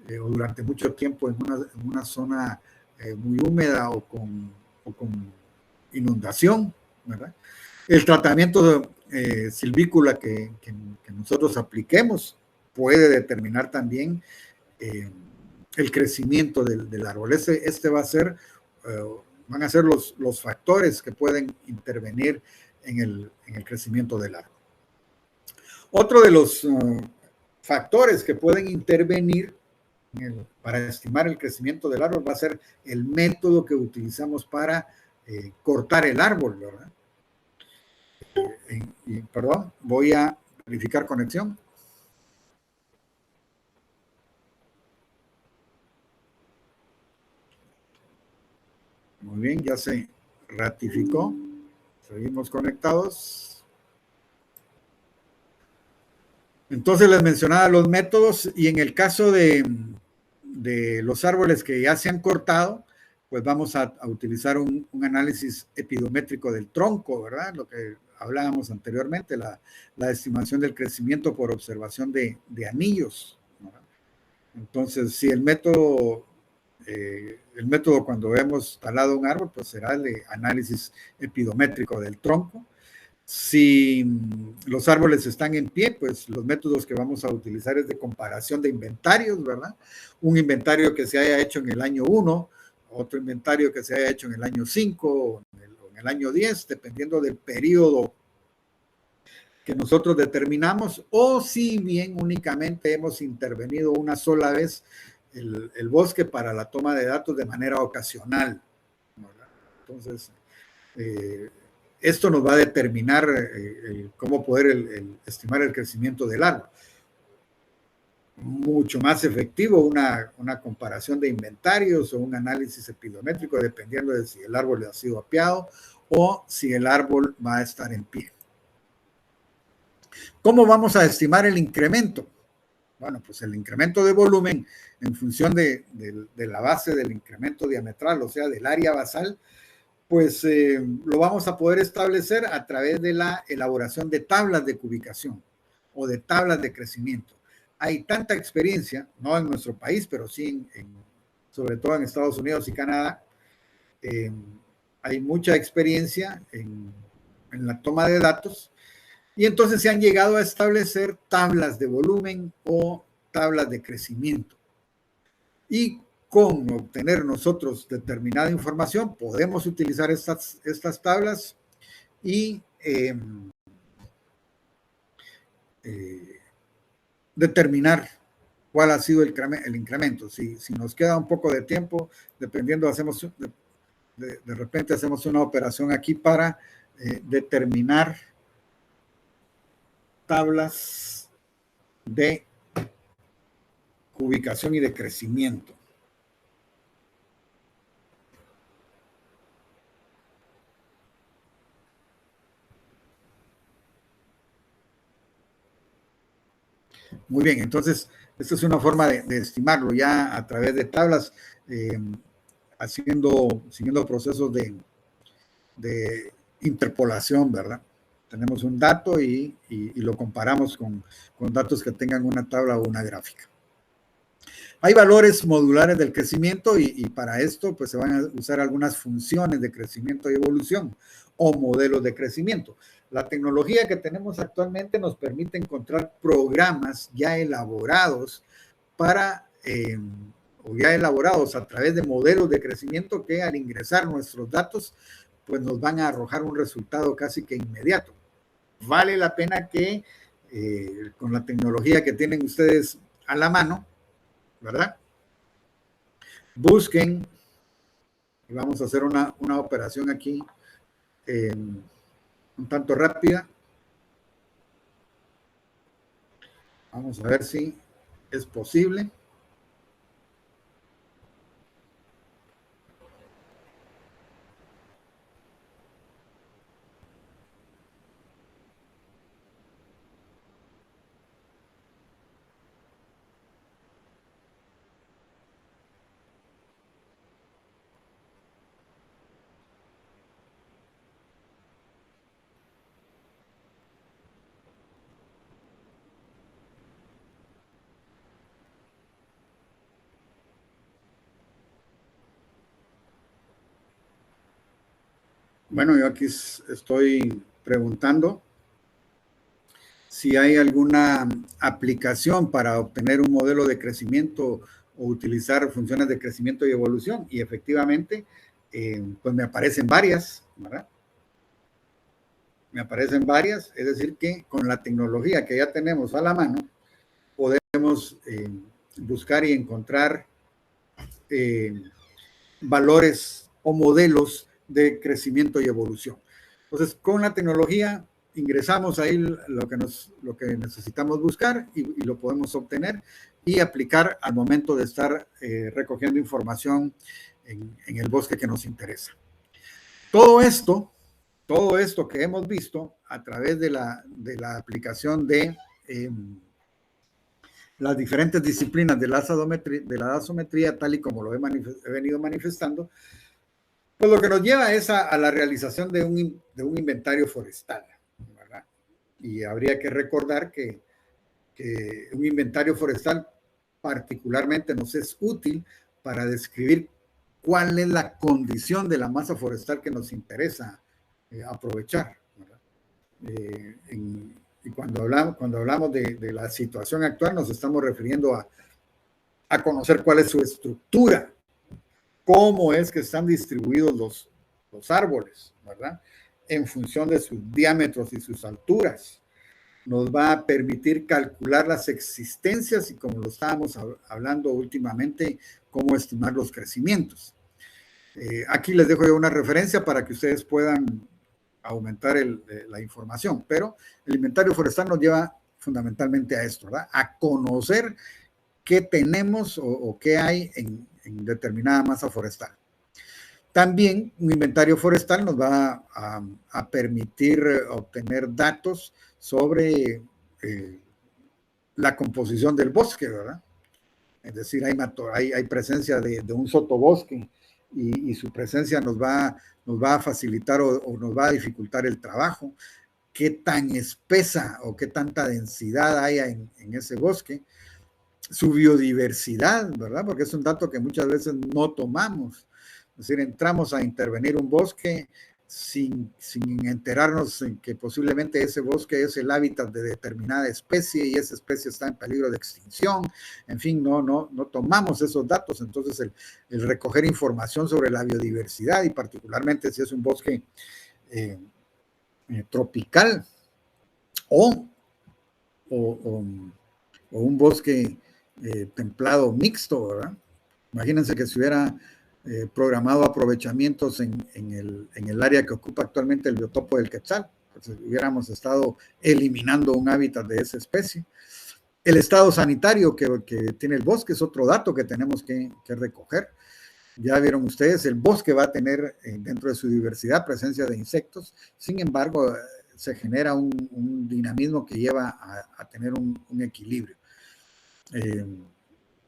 S2: durante mucho tiempo en una zona muy húmeda o con inundación, ¿verdad? El tratamiento silvícola que nosotros apliquemos puede determinar también el crecimiento del árbol. Van a ser los factores que pueden intervenir en el crecimiento del árbol. Otro de los factores que pueden intervenir para estimar el crecimiento del árbol va a ser el método que utilizamos para cortar el árbol, ¿verdad? Perdón, voy a verificar conexión. Muy bien, ya se ratificó. Seguimos conectados. Entonces les mencionaba los métodos, y en el caso de los árboles que ya se han cortado, pues vamos a utilizar un análisis epidométrico del tronco, ¿verdad? Lo que hablábamos anteriormente, la estimación del crecimiento por observación de anillos, ¿verdad? Entonces, si el método cuando hemos talado un árbol, pues será el de análisis epidométrico del tronco. Si los árboles están en pie, pues los métodos que vamos a utilizar es de comparación de inventarios, ¿verdad? Un inventario que se haya hecho en el año 1, otro inventario que se haya hecho en el año 5 o en el año 10, dependiendo del periodo que nosotros determinamos, o si bien únicamente hemos intervenido una sola vez el bosque para la toma de datos de manera ocasional, ¿verdad? Entonces, esto nos va a determinar cómo poder estimar el crecimiento del árbol. Mucho más efectivo una comparación de inventarios o un análisis epidiométrico, dependiendo de si el árbol ha sido apiado o si el árbol va a estar en pie. ¿Cómo vamos a estimar el incremento? Bueno, pues el incremento de volumen en función de la base del incremento diametral, o sea, del área basal, pues lo vamos a poder establecer a través de la elaboración de tablas de cubicación o de tablas de crecimiento. Hay tanta experiencia, no en nuestro país, pero sí sobre todo en Estados Unidos y Canadá, hay mucha experiencia en la toma de datos, y entonces se han llegado a establecer tablas de volumen o tablas de crecimiento. Y con obtener nosotros determinada información, podemos utilizar estas tablas y determinar cuál ha sido el incremento. Si nos queda un poco de tiempo, dependiendo, de repente hacemos una operación aquí para determinar tablas de ubicación y de crecimiento. Muy bien, entonces esta es una forma de estimarlo ya a través de tablas, siguiendo procesos de interpolación, ¿verdad? Tenemos un dato y lo comparamos con datos que tengan una tabla o una gráfica. Hay valores modulares del crecimiento y para esto pues se van a usar algunas funciones de crecimiento y evolución o modelos de crecimiento. La tecnología que tenemos actualmente nos permite encontrar programas ya elaborados o ya elaborados a través de modelos de crecimiento que al ingresar nuestros datos pues nos van a arrojar un resultado casi que inmediato. Vale la pena que con la tecnología que tienen ustedes a la mano, ¿verdad? Busquen, y vamos a hacer una operación aquí un tanto rápida. Vamos a ver si es posible. Bueno, yo aquí estoy preguntando si hay alguna aplicación para obtener un modelo de crecimiento o utilizar funciones de crecimiento y evolución. Y efectivamente, pues me aparecen varias, ¿verdad? Me aparecen varias, es decir que con la tecnología que ya tenemos a la mano, podemos buscar y encontrar valores o modelos de crecimiento y evolución. Entonces, con la tecnología ingresamos ahí lo que necesitamos buscar y lo podemos obtener y aplicar al momento de estar recogiendo información en el bosque que nos interesa. Todo esto que hemos visto a través de la aplicación de las diferentes disciplinas de la dasometría, tal y como lo he venido manifestando, pues lo que nos lleva es a la realización de un inventario forestal, ¿verdad? Y habría que recordar que un inventario forestal particularmente nos es útil para describir cuál es la condición de la masa forestal que nos interesa aprovechar, ¿verdad? Y cuando hablamos de la situación actual, nos estamos refiriendo a conocer cuál es su estructura, cómo es que están distribuidos los árboles, ¿verdad? En función de sus diámetros y sus alturas. Nos va a permitir calcular las existencias y, como lo estábamos hablando últimamente, cómo estimar los crecimientos. Aquí les dejo yo una referencia para que ustedes puedan aumentar la información, pero el inventario forestal nos lleva fundamentalmente a esto, ¿verdad? A conocer qué tenemos o qué hay en determinada masa forestal. También un inventario forestal nos va a permitir obtener datos sobre la composición del bosque, ¿verdad? Es decir, hay presencia de un sotobosque y su presencia nos va a facilitar o nos va a dificultar el trabajo. Qué tan espesa o qué tanta densidad hay en ese bosque. Su biodiversidad, ¿verdad? Porque es un dato que muchas veces no tomamos. Es decir, entramos a intervenir un bosque sin enterarnos en que posiblemente ese bosque es el hábitat de determinada especie y esa especie está en peligro de extinción. En fin, no tomamos esos datos. Entonces, el recoger información sobre la biodiversidad y particularmente si es un bosque tropical o un bosque templado mixto, ¿verdad? Imagínense que si hubiera programado aprovechamientos en el área que ocupa actualmente el biotopo del Quetzal, pues hubiéramos estado eliminando un hábitat de esa especie. El estado sanitario que tiene el bosque es otro dato que tenemos que recoger. Ya vieron ustedes, el bosque va a tener dentro de su diversidad presencia de insectos, sin embargo, se genera un dinamismo que lleva a tener un equilibrio.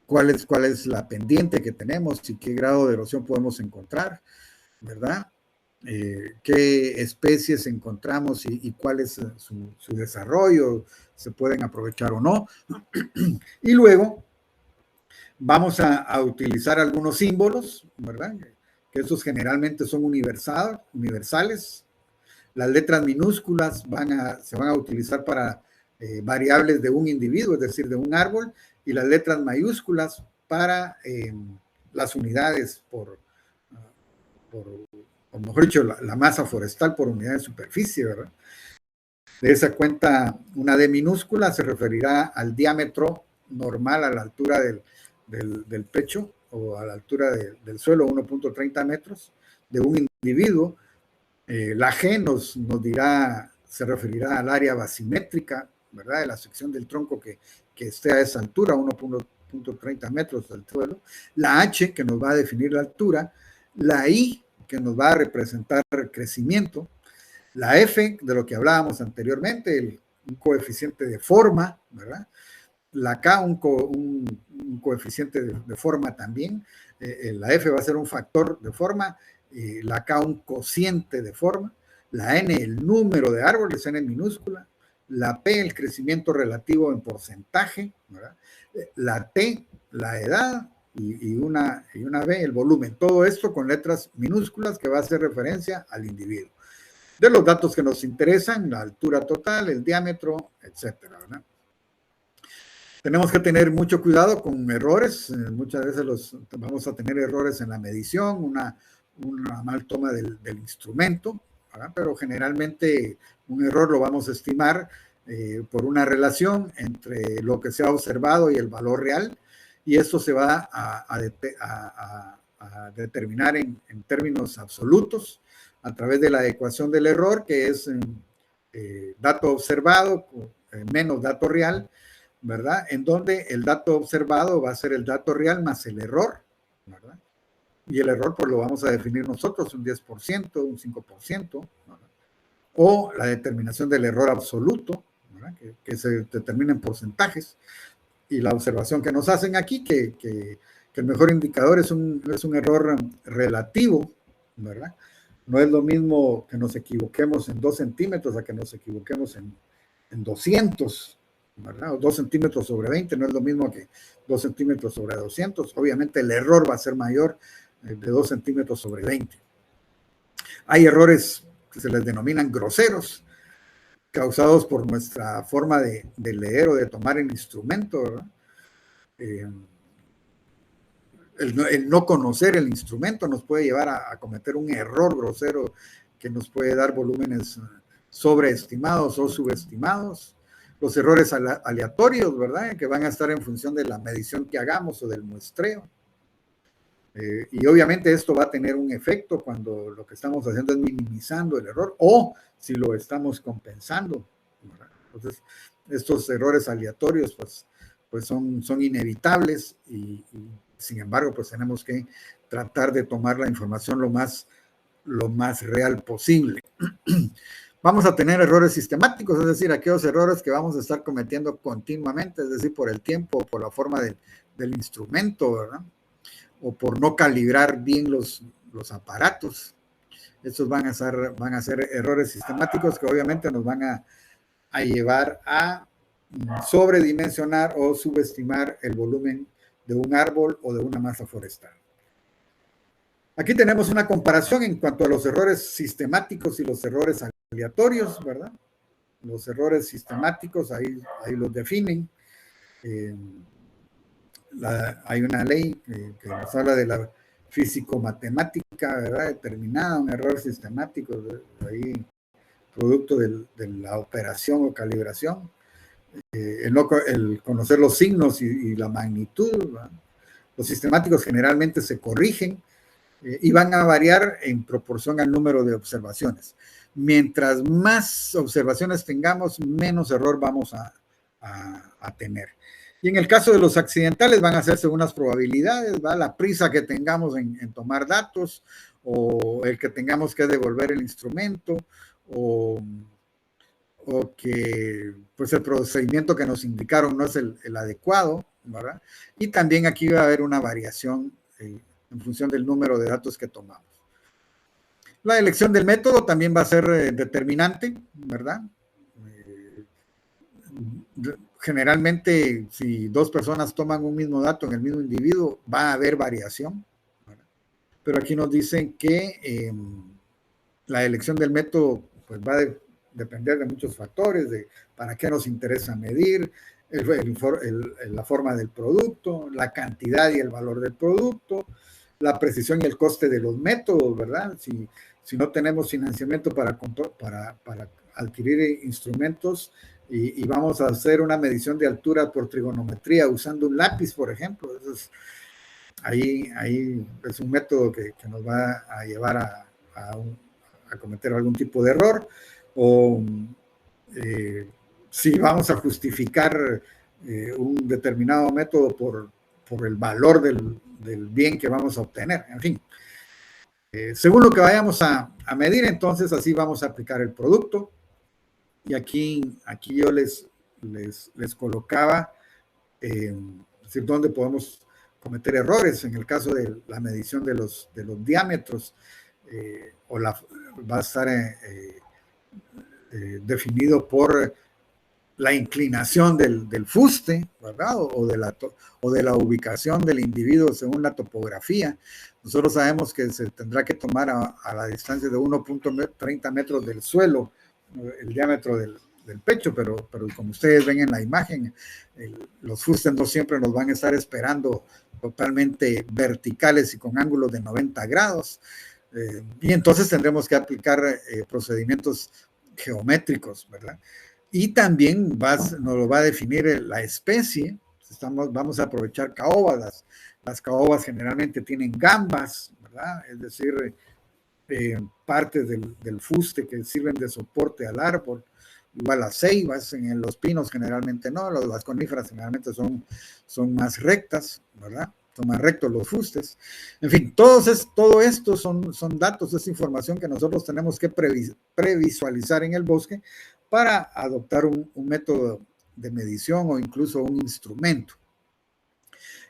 S2: ¿Cuál es la pendiente que tenemos y qué grado de erosión podemos encontrar, ¿verdad? Qué especies encontramos y cuál es su desarrollo, se pueden aprovechar o no. Y luego vamos a utilizar algunos símbolos, ¿verdad? Que esos generalmente son universales. Las letras minúsculas se van a utilizar para variables de un individuo, es decir, de un árbol, y las letras mayúsculas para las unidades o mejor dicho, la masa forestal por unidad de superficie, ¿verdad? De esa cuenta, una D minúscula se referirá al diámetro normal a la altura del pecho o a la altura del suelo, 1.30 metros, de un individuo. La G se referirá al área basimétrica, ¿verdad? De la sección del tronco que esté a esa altura, 1.30 metros del suelo. La H, que nos va a definir la altura. La I, que nos va a representar el crecimiento. La F, de lo que hablábamos anteriormente, un coeficiente de forma, ¿verdad? La K, un coeficiente de forma también. La F va a ser un factor de forma. La K, un cociente de forma. La N, el número de árboles, N minúscula. La P, el crecimiento relativo en porcentaje, ¿verdad? La T, la edad, y una B, el volumen. Todo esto con letras minúsculas que va a hacer referencia al individuo. De los datos que nos interesan, la altura total, el diámetro, etcétera, ¿verdad? Tenemos que tener mucho cuidado con errores. Muchas veces vamos a tener errores en la medición, una mal toma del instrumento, ¿verdad? Pero generalmente un error lo vamos a estimar por una relación entre lo que se ha observado y el valor real, y esto se va a determinar en términos absolutos a través de la ecuación del error, que es dato observado menos dato real, ¿verdad? En donde el dato observado va a ser el dato real más el error, ¿verdad? Y el error pues lo vamos a definir nosotros, un 10%, un 5%, ¿verdad? O la determinación del error absoluto, ¿verdad? Que se determina en porcentajes. Y la observación que nos hacen aquí, que el mejor indicador es un error relativo, ¿verdad? No es lo mismo que nos equivoquemos en 2 centímetros a que nos equivoquemos en 200, ¿verdad? O 2 centímetros sobre 20 no es lo mismo que 2 centímetros sobre 200. Obviamente el error va a ser mayor de 2 centímetros sobre 20. Hay errores que se les denominan groseros, causados por nuestra forma de leer o de tomar el instrumento, ¿verdad? El no conocer el instrumento nos puede llevar a cometer un error grosero que nos puede dar volúmenes sobreestimados o subestimados. Los errores aleatorios, ¿verdad? Que van a estar en función de la medición que hagamos o del muestreo. Y obviamente esto va a tener un efecto cuando lo que estamos haciendo es minimizando el error o si lo estamos compensando, ¿verdad? Entonces, estos errores aleatorios pues son inevitables y sin embargo pues tenemos que tratar de tomar la información lo más real posible. Vamos a tener errores sistemáticos, es decir, aquellos errores que vamos a estar cometiendo continuamente, es decir, por el tiempo, por la forma del instrumento, ¿verdad? O por no calibrar bien los aparatos. Estos van a ser errores sistemáticos que obviamente nos van a llevar a sobredimensionar o subestimar el volumen de un árbol o de una masa forestal. Aquí tenemos una comparación en cuanto a los errores sistemáticos y los errores aleatorios, ¿verdad? Los errores sistemáticos, ahí los definen. Hay una ley que nos habla de la físico-matemática, ¿verdad? Determinada, un error sistemático, ahí producto de la operación o calibración. El conocer los signos y la magnitud, ¿verdad? Los sistemáticos generalmente se corrigen y van a variar en proporción al número de observaciones. Mientras más observaciones tengamos, menos error vamos a tener. Y en el caso de los accidentales van a hacerse unas probabilidades, ¿va? La prisa que tengamos en tomar datos o el que tengamos que devolver el instrumento o que pues el procedimiento que nos indicaron no es el adecuado, ¿verdad? Y también aquí va a haber una variación en función del número de datos que tomamos. La elección del método también va a ser determinante, ¿verdad? Generalmente, si dos personas toman un mismo dato en el mismo individuo, va a haber variación, ¿verdad? Pero aquí nos dicen que la elección del método pues va a depender de muchos factores, de para qué nos interesa medir, la forma del producto, la cantidad y el valor del producto, la precisión y el coste de los métodos, ¿verdad? Si no tenemos financiamiento para adquirir instrumentos y vamos a hacer una medición de altura por trigonometría usando un lápiz, por ejemplo, entonces, ahí es un método que nos va a llevar a cometer algún tipo de error, o si vamos a justificar un determinado método por el valor del bien que vamos a obtener, en fin. Según lo que vayamos a medir, entonces así vamos a aplicar el producto. Y aquí yo les colocaba decir, dónde podemos cometer errores en el caso de la medición de los diámetros, va a estar definido por la inclinación del fuste, ¿verdad? O de la ubicación del individuo según la topografía. Nosotros sabemos que se tendrá que tomar a la distancia de 1.30 metros del suelo el diámetro del pecho, pero como ustedes ven en la imagen, los fustes no siempre nos van a estar esperando totalmente verticales y con ángulos de 90 grados. Y entonces tendremos que aplicar procedimientos geométricos, ¿verdad? Y también nos lo va a definir la especie. Vamos a aprovechar caobas. Las caobas generalmente tienen gambas, ¿verdad? Es decir, partes del fuste que sirven de soporte al árbol. Igual las ceibas, en los pinos generalmente no, las coníferas generalmente son más rectas, ¿verdad? Son más rectos los fustes. En fin, todo esto son datos, es información que nosotros tenemos que previsualizar en el bosque para adoptar un método de medición o incluso un instrumento.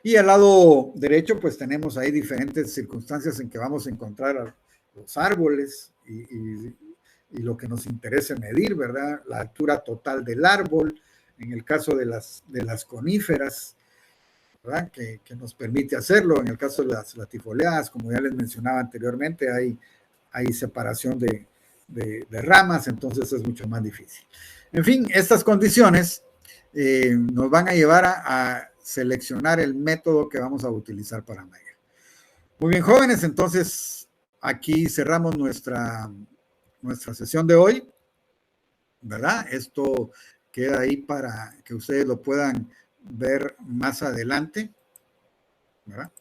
S2: Y al lado derecho, pues tenemos ahí diferentes circunstancias en que vamos a encontrar los árboles y lo que nos interesa medir, ¿verdad? La altura total del árbol, en el caso de las coníferas, ¿verdad? Que nos permite hacerlo. En el caso de las latifoliadas, como ya les mencionaba anteriormente, hay separación de ramas, entonces es mucho más difícil. En fin, estas condiciones nos van a llevar a seleccionar el método que vamos a utilizar para medir. Muy bien, jóvenes, entonces aquí cerramos nuestra sesión de hoy, ¿verdad? Esto queda ahí para que ustedes lo puedan ver más adelante, ¿verdad?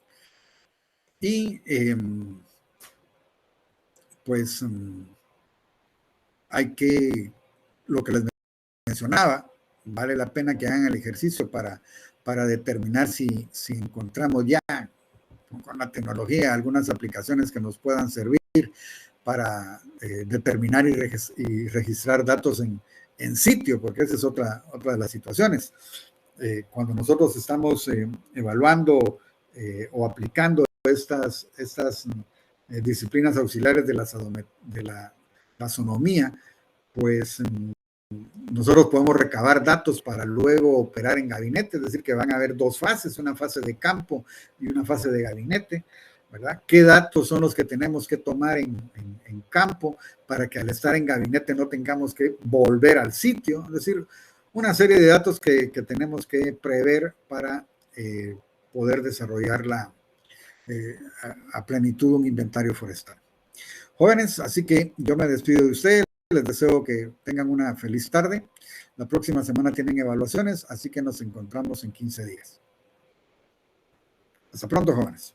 S2: Y pues hay que, lo que les mencionaba, vale la pena que hagan el ejercicio para determinar si encontramos ya con la tecnología algunas aplicaciones que nos puedan servir para determinar y registrar datos en sitio, porque esa es otra de las situaciones. Cuando nosotros estamos evaluando o aplicando estas disciplinas auxiliares de la taxonomía, pues nosotros podemos recabar datos para luego operar en gabinete, es decir, que van a haber dos fases, una fase de campo y una fase de gabinete, ¿verdad? ¿Qué datos son los que tenemos que tomar en campo para que al estar en gabinete no tengamos que volver al sitio? Es decir, una serie de datos que tenemos que prever para poder desarrollar a plenitud un inventario forestal. Jóvenes, así que yo me despido de ustedes. Les deseo que tengan una feliz tarde. La próxima semana tienen evaluaciones, así que nos encontramos en 15 días. Hasta pronto, jóvenes.